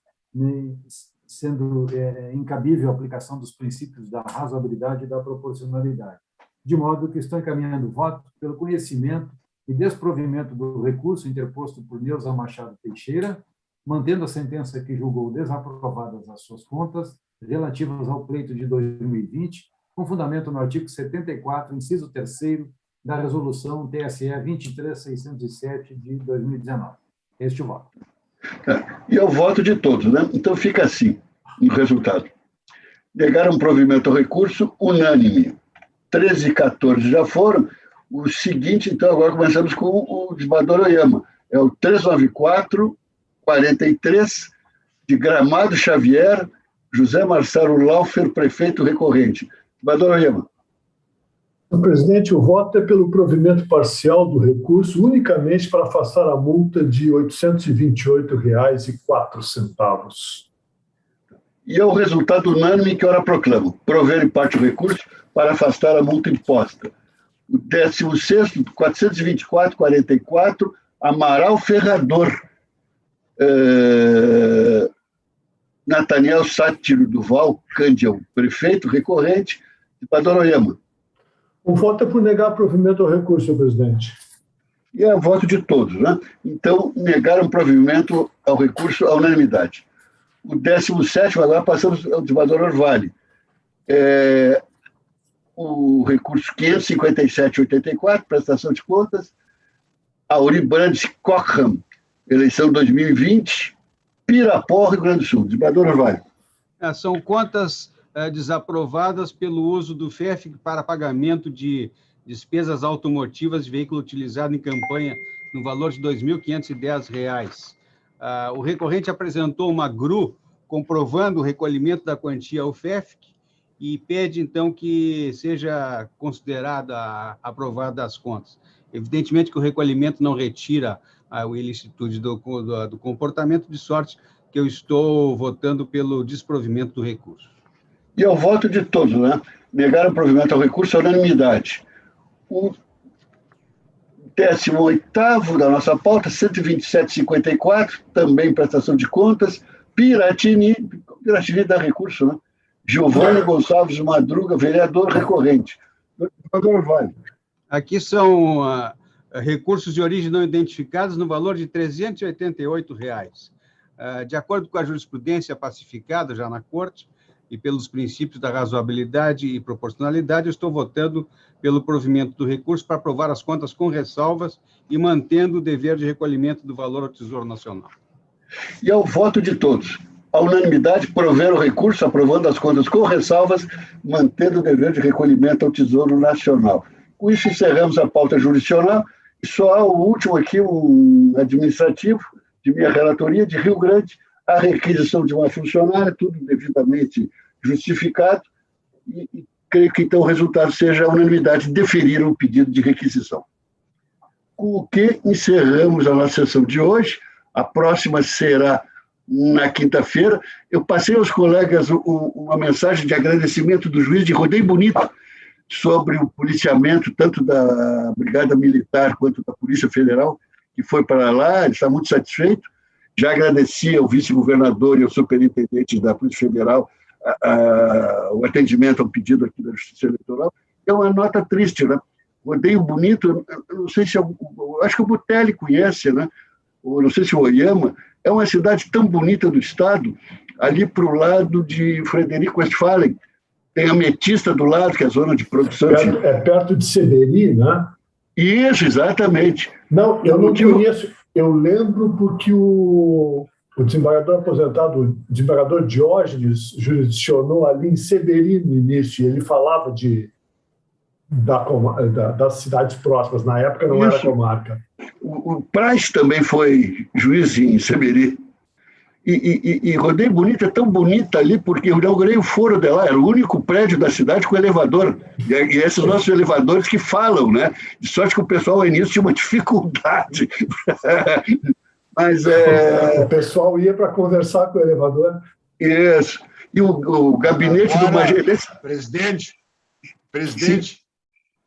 sendo incabível a aplicação dos princípios da razoabilidade e da proporcionalidade. De modo que estou encaminhando o voto pelo conhecimento e desprovimento do recurso interposto por Neuza Machado Teixeira, mantendo a sentença que julgou desaprovadas as suas contas relativas ao pleito de 2020, com fundamento no artigo 74, inciso 3º, da resolução TSE 23607 de 2019. Este o voto. E é o voto de todos, né? Então fica assim o resultado. Negaram provimento ao recurso, unânime. 13 e 14 já foram. O seguinte, então, agora começamos com o desembargador Oyama. É o 394-43, de Gramado Xavier, José Marcelo Laufer, prefeito recorrente. Desembargador Oyama. Senhor presidente, o voto é pelo provimento parcial do recurso unicamente para afastar a multa de R$ 828,04. E é o resultado unânime que ora proclamo. Prover em parte o recurso para afastar a multa imposta. O 16º, 424-44, Amaral Ferrador, Nathaniel Sátiro Duval Cândido, prefeito recorrente, de Padoroyama. O voto é por negar provimento ao recurso, senhor presidente. E é o voto de todos, né? Então, negaram provimento ao recurso à unanimidade. O 17º, agora passamos ao desembargador Orvalli. O recurso 557-84, prestação de contas, Auri Brandes Cockham, eleição 2020, Pirapó, Rio Grande do Sul. Desembargador Orvalli. São contas desaprovadas pelo uso do FEF para pagamento de despesas automotivas de veículo utilizado em campanha no valor de R$ 2.510. O recorrente apresentou uma GRU comprovando o recolhimento da quantia ao FEF e pede, então, que seja considerada aprovada as contas. Evidentemente que o recolhimento não retira a ilicitude do comportamento, de sorte que eu estou votando pelo desprovimento do recurso. E é o voto de todos, né? Negaram provimento ao recurso à unanimidade. O 18º da nossa pauta, 127,54, também prestação de contas, Piratini dá recurso, né? Giovanni Gonçalves Madruga, vereador recorrente. Aqui são recursos de origem não identificados no valor de R$ 388. De acordo com a jurisprudência pacificada já na Corte e pelos princípios da razoabilidade e proporcionalidade, eu estou votando pelo provimento do recurso para aprovar as contas com ressalvas e mantendo o dever de recolhimento do valor ao Tesouro Nacional. E é o voto de todos. A unanimidade, prover o recurso, aprovando as contas com ressalvas, mantendo o dever de recolhimento ao Tesouro Nacional. Com isso, encerramos a pauta jurisdicional. E só há o último aqui, um administrativo, de minha relatoria, de Rio Grande, a requisição de uma funcionária, tudo devidamente justificado, e creio que então o resultado seja a unanimidade, deferir o pedido de requisição. Com o que encerramos a nossa sessão de hoje. A próxima será na quinta-feira. Eu passei aos colegas uma mensagem de agradecimento do juiz de Rodeio Bonito sobre o policiamento, tanto da Brigada Militar quanto da Polícia Federal, que foi para lá, ele está muito satisfeito. Já agradeci ao vice-governador e ao superintendente da Polícia Federal o atendimento ao pedido aqui da Justiça Eleitoral. É uma nota triste, né? Rodeio Bonito, eu não sei se... eu acho que o Butelli conhece, né? Ou não sei se o Oyama. É uma cidade tão bonita do estado, ali para o lado de Frederico Westphalen. Tem a Ametista do lado, que é a zona de produção. É perto de Seberi, né? Isso, exatamente. Não, eu não conheço. Eu lembro porque o desembargador aposentado, o desembargador Diógenes, jurisdicionou ali em Seberi no início, e ele falava das cidades próximas. Na época não era comarca. O Praz também foi juiz em Seberi. E Rodeio Bonito é tão bonita ali porque eu inaugurei o foro de lá, era o único prédio da cidade com elevador. E esses nossos elevadores que falam, né? De sorte que o pessoal ao início tinha uma dificuldade. Mas o pessoal ia para conversar com o elevador. Isso. E o gabinete do Magelense... Presidente,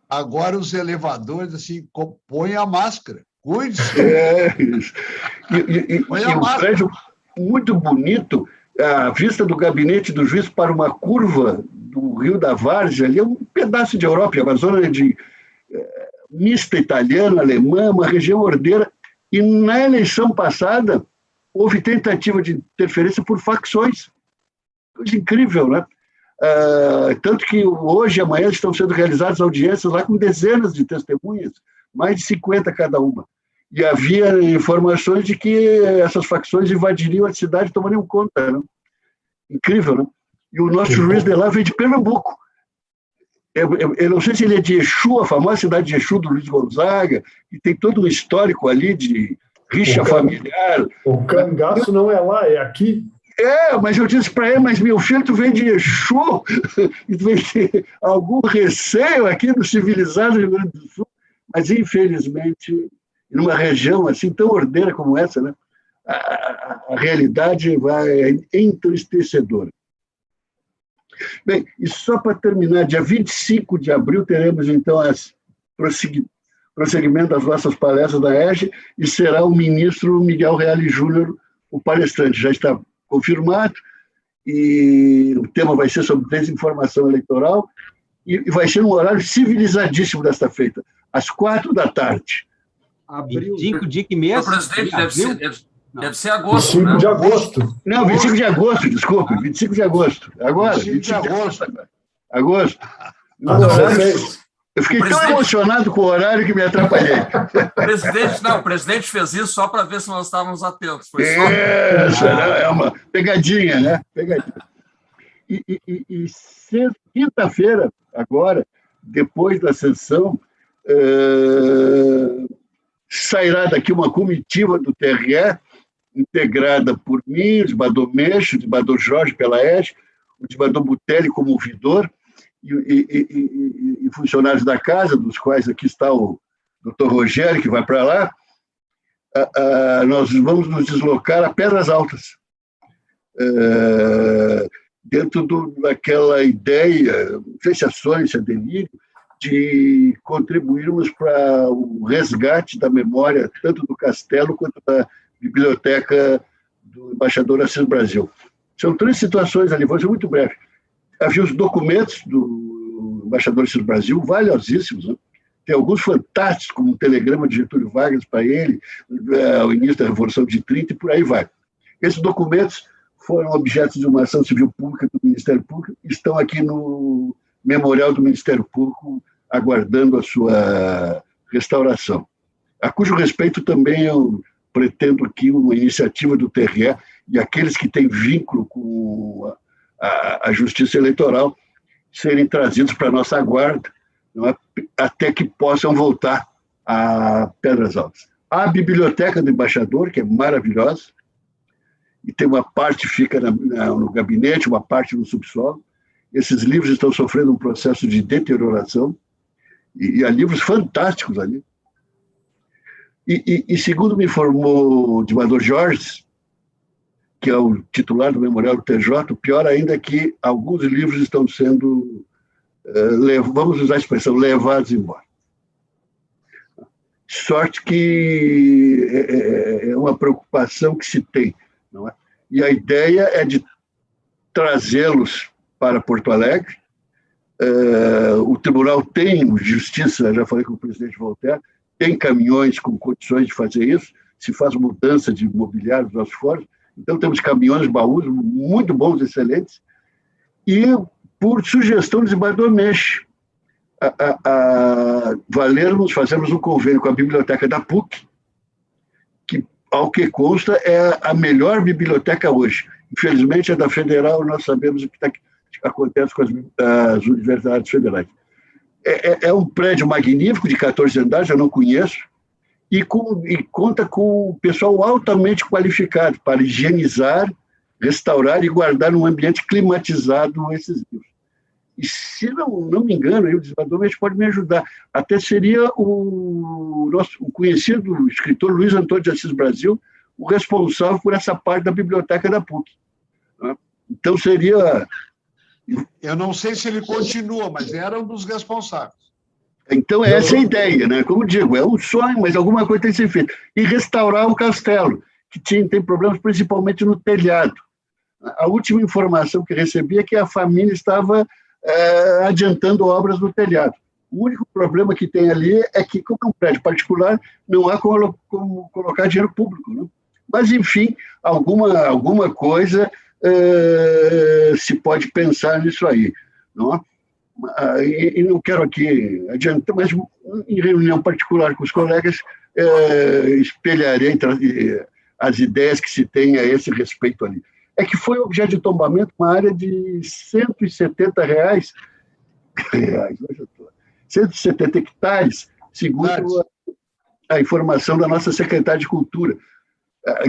agora os elevadores, assim, põem a máscara. Cuide-se. Isso. E um prédio muito bonito, a vista do gabinete do juiz para uma curva do Rio da Várzea, ali é um pedaço de Europa, é uma zona de mista italiana, alemã, uma região ordeira. E na eleição passada, houve tentativa de interferência por facções. Coisa incrível, né? Tanto que hoje e amanhã estão sendo realizadas audiências lá com dezenas de testemunhas, mais de 50 cada uma. E havia informações de que essas facções invadiriam a cidade e tomariam conta. Né? Incrível, né? E o nosso juiz de lá veio de Pernambuco. Eu não sei se ele é de Exu, a famosa cidade de Exu do Luiz Gonzaga, e tem todo um histórico ali de rixa familiar. O cangaço não é lá, é aqui. Mas eu disse para ele, mas meu filho, tu vem de Exu, e tu vem ter algum receio aqui no civilizado Rio Grande do Sul. Mas, infelizmente, numa região assim tão ordeira como essa, né, a realidade é entristecedora. Bem, e só para terminar, dia 25 de abril teremos, então, prosseguimento das nossas palestras da EGE, e será o ministro Miguel Reale Júnior o palestrante. Já está confirmado, e o tema vai ser sobre desinformação eleitoral, e vai ser um horário civilizadíssimo desta feita, às 16h. Abril. 25 de que mês? O presidente deve ser agosto. 25 né? de agosto. Não, 25 de agosto, desculpe, 25 de agosto. Agora, 25 de agosto. Agosto. Eu fiquei tão emocionado com o horário que me atrapalhei. O presidente fez isso só para ver se nós estávamos atentos. Foi só... é uma pegadinha, né? Pegadinha. E quinta-feira, agora, depois da sessão, sairá daqui uma comitiva do TRE, integrada por mim, o desembargador Meixo, o desembargador Jorge pela EGE, o desembargador Butelli como ouvidor, e funcionários da casa, dos quais aqui está o doutor Rogério, que vai para lá. Nós vamos nos deslocar a Pedras Altas, dentro daquela ideia, não sei se é sonho, se é delírio, de contribuirmos para o resgate da memória, tanto do castelo quanto da biblioteca do embaixador Assis Brasil. São 3 situações ali, vou ser muito breve. Havia os documentos do embaixador Assis Brasil, valiosíssimos, né? Tem alguns fantásticos, como o telegrama de Getúlio Vargas para ele, o início da Revolução de 30, e por aí vai. Esses documentos foram objeto de uma ação civil pública do Ministério Público, estão aqui no memorial do Ministério Público, aguardando a sua restauração. A cujo respeito também eu pretendo aqui uma iniciativa do TRE e aqueles que têm vínculo com a Justiça Eleitoral serem trazidos para a nossa guarda, não é? Até que possam voltar a Pedras Altas. A biblioteca do embaixador, que é maravilhosa, e tem uma parte que fica no gabinete, uma parte no subsolo, Esses livros estão sofrendo um processo de deterioração, e há livros fantásticos ali. E segundo me informou o Dimador Jorge, que é o titular do Memorial do TJ, o pior ainda é que alguns livros estão sendo, vamos usar a expressão, levados embora. Sorte que é uma preocupação que se tem, não é? E a ideia é de trazê-los para Porto Alegre. O Tribunal tem justiça, já falei com o presidente Voltaire, tem caminhões com condições de fazer isso, se faz mudança de mobiliário dos nossos fóruns, então temos caminhões, baús muito bons, excelentes, e por sugestão do desembargador Menche, valermos, fazemos um convênio com a biblioteca da PUC, que, ao que consta, é a melhor biblioteca hoje. Infelizmente, a da Federal, nós sabemos o que acontece com as universidades federais. É um prédio magnífico, de 14 andares, eu não conheço, e conta com o pessoal altamente qualificado para higienizar, restaurar e guardar num ambiente climatizado esses livros. E, se não me engano, o desembargador pode me ajudar. Até seria o conhecido escritor Luiz Antônio de Assis Brasil o responsável por essa parte da biblioteca da PUC. Então, seria... Eu não sei se ele continua, mas era um dos responsáveis. Então, essa é a ideia, né? Como digo, é um sonho, mas alguma coisa tem que ser feita. E restaurar o castelo, que tem problemas principalmente no telhado. A última informação que recebi é que a família estava adiantando obras no telhado. O único problema que tem ali é que, como é um prédio particular, não há como colocar dinheiro público, né? Mas, enfim, alguma coisa se pode pensar nisso aí, não é? E não quero aqui adiantar, mas em reunião particular com os colegas, espelharei as ideias que se tem a esse respeito ali. É que foi objeto de tombamento uma área de R$170, 170 hectares, segundo a informação da nossa secretária de Cultura,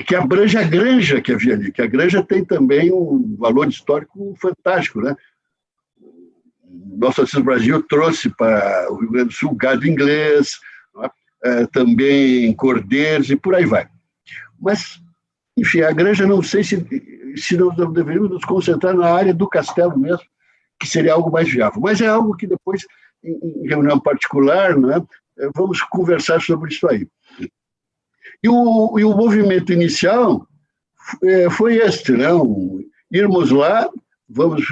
que abrange a granja que havia ali, que a granja tem também um valor histórico fantástico, né? Nosso Assis Brasil trouxe para o Rio Grande do Sul gado inglês, também cordeiros e por aí vai. Mas, enfim, a granja, não sei se nós deveríamos nos concentrar na área do castelo mesmo, que seria algo mais viável. Mas é algo que depois, em reunião particular, né, vamos conversar sobre isso aí. E o movimento inicial foi este, né? Irmos lá, vamos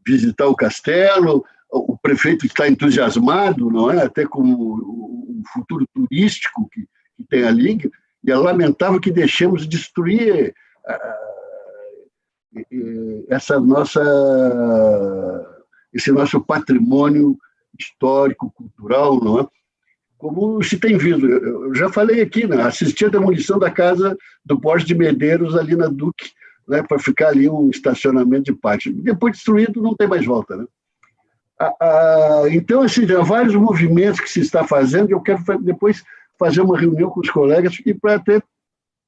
visitar o castelo, o prefeito está entusiasmado, não é? Até com o futuro turístico que tem ali, e é lamentável que deixemos destruir esse nosso patrimônio histórico, cultural, não é? Como se tem visto. Eu já falei aqui, né? Assisti a demolição da casa do Borges de Medeiros ali na Duque, né? Para ficar ali um estacionamento de pátio. Depois destruído, não tem mais volta, né? Então, assim, há vários movimentos que se está fazendo, e eu quero depois fazer uma reunião com os colegas e para até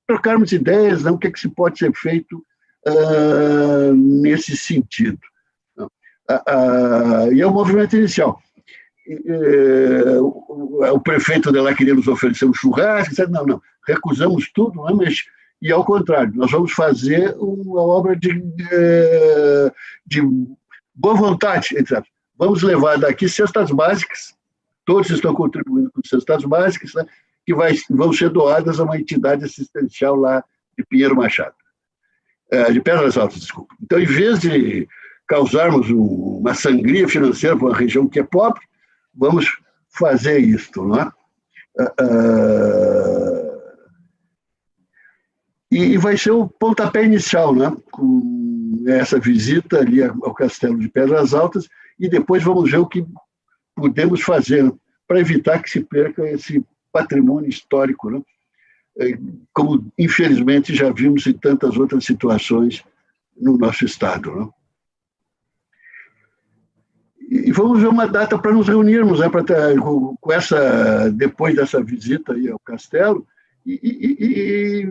trocarmos ideias, né? O que é que se pode ser feito nesse sentido. E é o movimento inicial. O prefeito de lá queria nos oferecer um churrasco, disse, não, recusamos tudo, né? Mas, e ao contrário, nós vamos fazer uma obra de boa vontade, etc. Vamos levar daqui cestas básicas, todos estão contribuindo com cestas básicas, né? Que vão ser doadas a uma entidade assistencial lá de Pinheiro Machado, de Pedras Altas, desculpa. Então, em vez de causarmos uma sangria financeira para uma região que é pobre, vamos fazer isto, não é? E vai ser o pontapé inicial, né? Com essa visita ali ao Castelo de Pedras Altas, e depois vamos ver o que podemos fazer para evitar que se perca esse patrimônio histórico, né? Como, infelizmente, já vimos em tantas outras situações no nosso estado, né? E vamos ver uma data para nos reunirmos, né, depois dessa visita aí ao castelo, e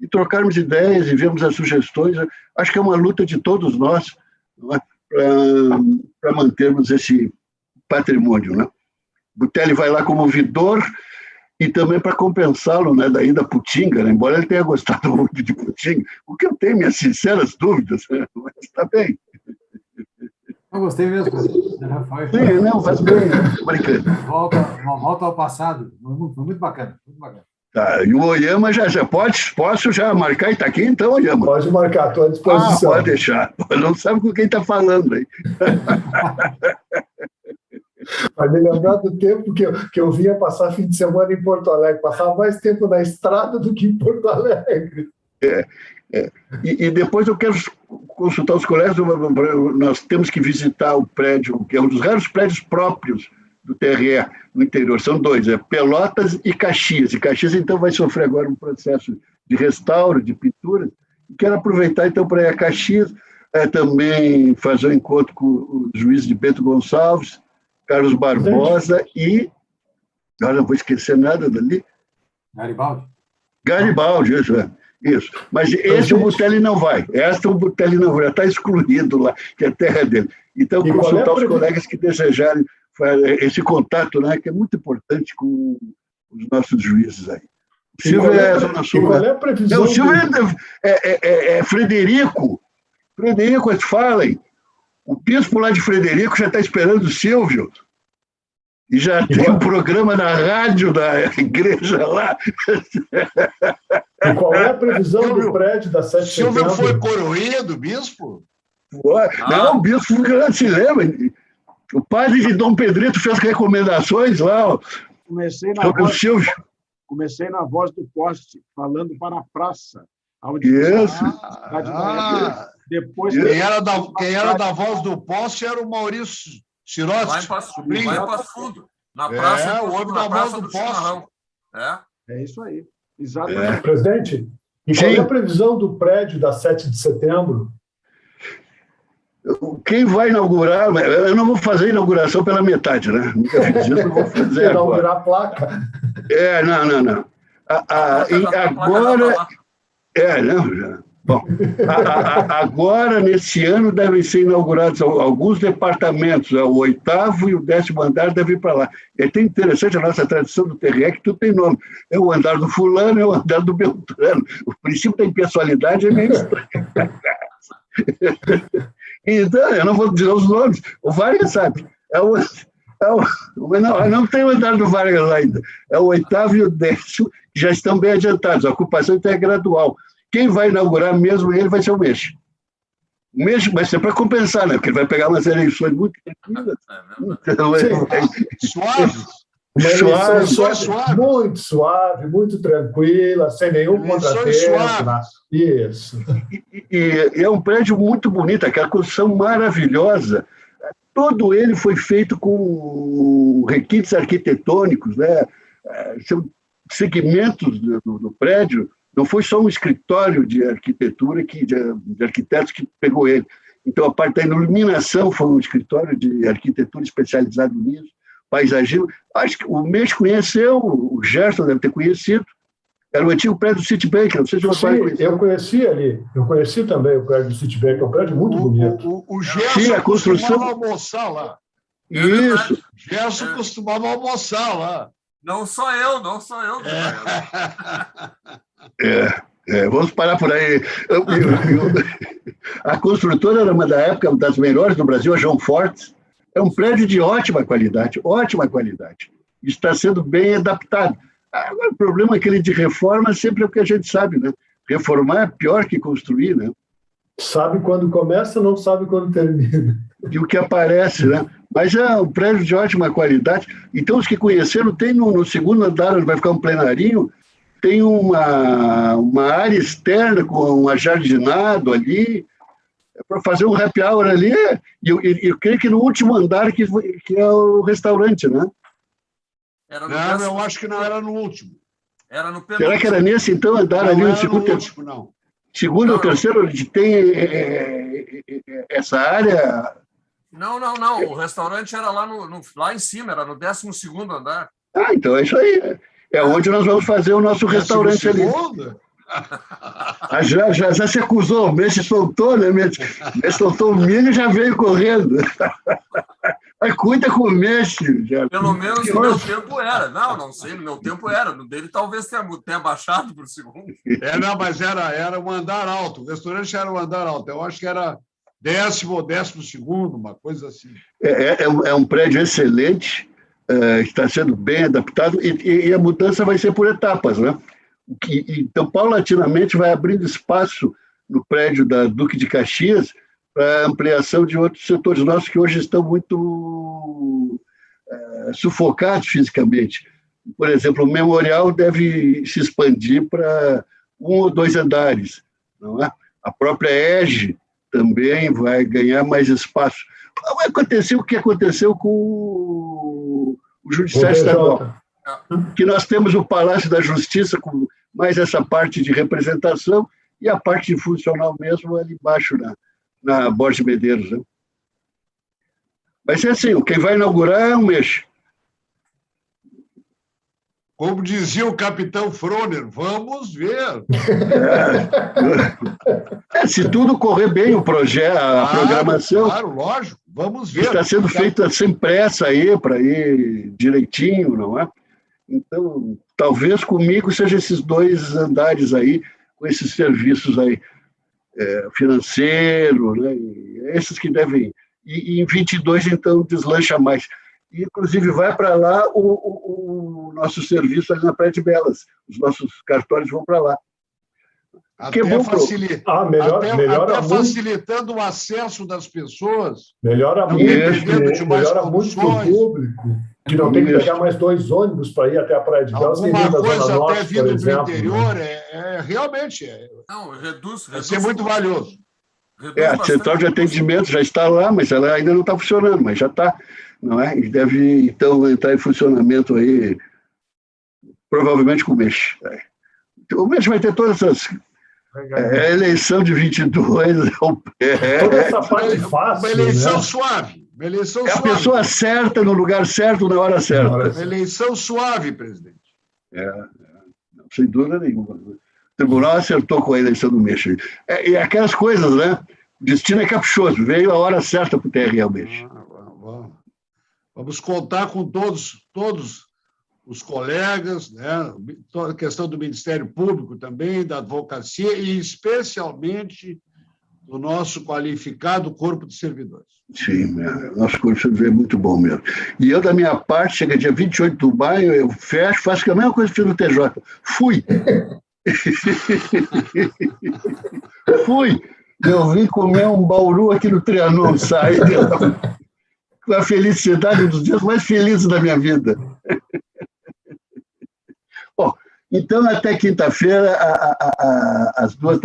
e trocarmos ideias e vermos as sugestões. Acho que é uma luta de todos nós, para mantermos esse patrimônio, né? Butelli vai lá como ouvidor e também para compensá-lo, né, da ida Putinga, né? Embora ele tenha gostado muito de Putinga, o que eu tenho minhas sinceras dúvidas, né? Mas está bem. Eu gostei mesmo, Rafael. Sim, não, faz bem, brincando. Uma volta ao passado, muito bacana, muito bacana. Tá, e o Oyama posso já marcar Itaqui, então, Oyama? Pode marcar, estou à disposição. Pode deixar. Não sabe com quem está falando aí. Vai me lembrar do tempo que eu vinha passar fim de semana em Porto Alegre. Passava mais tempo na estrada do que em Porto Alegre. E depois eu quero consultar os colegas. Nós temos que visitar o prédio, que é um dos raros prédios próprios do TRE no interior. São dois, Pelotas e Caxias. E Caxias, então, vai sofrer agora um processo de restauro, de pintura. E quero aproveitar, então, para ir a Caxias, também fazer um encontro com o juiz de Bento Gonçalves, Carlos Barbosa e... Agora não vou esquecer nada dali. Garibaldi, isso. Mas esse o Butelli não vai. O Butelli não vai. Já está excluído lá, que é a terra dele. Então, consultar os colegas que desejarem esse contato, né, que é muito importante com os nossos juízes aí. O Silvio é Zona Sul. Qual é a previsão? Não, o Silvio é Frederico. Frederico, falem. O bispo lá de Frederico já está esperando o Silvio. E já tem um programa na rádio da igreja lá. E qual é a previsão do prédio da 7 de setembro? O Silvio foi coroinha do bispo? Não, o bispo se lembra. O padre de Dom Pedrito fez recomendações lá sobre o Silvio. Comecei na Voz do Poste, falando para a praça. Isso. Depois, quem era da Voz do Poste era o Maurício Sirotti. Lá em Passo Fundo. Na praça. O homem da Voz do Poste. É isso aí. Exatamente. Presidente, e qual é a previsão do prédio da 7 de setembro? Quem vai inaugurar... Eu não vou fazer a inauguração pela metade, né? Nunca fiz isso, não vou fazer inaugurar a placa. Não. Agora... já. Bom, agora, nesse ano, devem ser inaugurados alguns departamentos. O 8º e o 10º andar devem ir para lá. É tão interessante a nossa tradição do TRE, que tudo tem nome. É o andar do fulano, é o andar do Beltrano. O princípio da impessoalidade é meio estranho. Então, eu não vou dizer os nomes. O Vargas sabe. Não tem o andar do Vargas lá ainda. É o 8º e o 10º, que já estão bem adiantados. A ocupação então é gradual. Quem vai inaugurar mesmo ele vai ser o Meixe. O Meixe vai ser para compensar, né? Porque ele vai pegar umas eleições muito tranquilas. Então, suave. Muito suave, muito tranquila, sem nenhum contratempo. Isso. E é um prédio muito bonito, aquela construção maravilhosa. Todo ele foi feito com requintes arquitetônicos, né? São segmentos do prédio. Não foi só um escritório de arquitetura, de arquitetos que pegou ele. Então, a parte da iluminação foi um escritório de arquitetura especializado nisso, paisagismo. Acho que o Meixe conheceu, o Gerson deve ter conhecido. Era o antigo prédio do Citibank, não sei se você conhece. Eu conheci ali, eu conheci também o prédio do Citibank, é um prédio muito bonito. O Gerson costumava almoçar lá. Isso. O Gerson costumava almoçar lá. Não sou eu. Vamos parar por aí. A construtora era uma da época das melhores do Brasil, a João Fortes. É um prédio de ótima qualidade. Está sendo bem adaptado. Agora, o problema é aquele de reforma sempre é o que a gente sabe, né? Reformar é pior que construir, né? Sabe quando começa, não sabe quando termina. E o que aparece, né? Mas é um prédio de ótima qualidade. Então, os que conheceram, tem no segundo andar, onde vai ficar um plenarinho, tem uma área externa com um ajardinado ali, para fazer um happy hour ali. E eu creio que no último andar, que é o restaurante, né? Não, eu acho que não era no último. Era no penúltimo. Será que era nesse, então, andar ali no segundo? Último, não. Segundo ou terceiro, onde tem essa área... Não. O restaurante era lá em cima, era no 12º andar. Então é isso aí. É onde nós vamos fazer o nosso restaurante ali. Já se acusou, o Messi soltou, né? Messi soltou o milho e já veio correndo. Mas cuida com o Messi. Pelo menos no meu tempo era. Não sei, no meu tempo era. No dele talvez tenha baixado por segundo. Não, mas era um andar alto. O restaurante era um andar alto. Eu acho que era 10º ou 12º, uma coisa assim. É um prédio excelente, que está sendo bem adaptado, e a mudança vai ser por etapas, né? Então, paulatinamente, vai abrindo espaço no prédio da Duque de Caxias para ampliação de outros setores nossos que hoje estão muito sufocados fisicamente. Por exemplo, o memorial deve se expandir para 1 ou 2 andares, não é? A própria EGE também vai ganhar mais espaço. Vai acontecer o que aconteceu com o Judiciário Estadual, que nós temos o Palácio da Justiça com mais essa parte de representação e a parte funcional mesmo ali embaixo, na Borges Medeiros. Né? Vai ser assim, quem vai inaugurar é o Meixe. Como dizia o capitão Froner, vamos ver. Se tudo correr bem, o projeto, a programação. Claro, lógico, vamos ver. Está sendo feita sem pressa aí, para ir direitinho, não é? Então, talvez comigo seja esses 2 andares aí, com esses serviços aí, financeiro, né? Esses que devem. E em 22, então, deslancha mais. E, inclusive, vai para lá o nosso serviço ali na Praia de Belas. Os nossos cartórios vão para lá. Até, facilitando o acesso das pessoas. Melhora muito o público, que não tem que pegar mais 2 ônibus para ir até a Praia de Belas. Alguma coisa até vindo do interior, realmente vai ser muito valioso. A central de atendimento já está lá, mas ela ainda não está funcionando, mas já está, não é? E deve, então, entrar em funcionamento aí, provavelmente com o mês. O mês vai ter todas essas... A eleição de 22... Toda essa parte fácil, uma eleição suave. A pessoa certa, no lugar certo, na hora certa. Uma eleição suave, presidente. Sem dúvida nenhuma. O tribunal acertou com a eleição do Meixe. E aquelas coisas, né? O destino é caprichoso. Veio a hora certa para o TRE ao Meixe. Vamos contar com todos os colegas, né? Toda a questão do Ministério Público também, da advocacia e, especialmente, do nosso qualificado corpo de servidores. Sim, nosso corpo de servidores é muito bom mesmo. E eu, da minha parte, chega dia 28 de maio, eu fecho, faço a mesma coisa que fiz no TJ. Fui! Eu vim comer um bauru aqui no Trianon, saí com a felicidade, um dos dias mais felizes da minha vida. Bom, então, até quinta-feira, às 2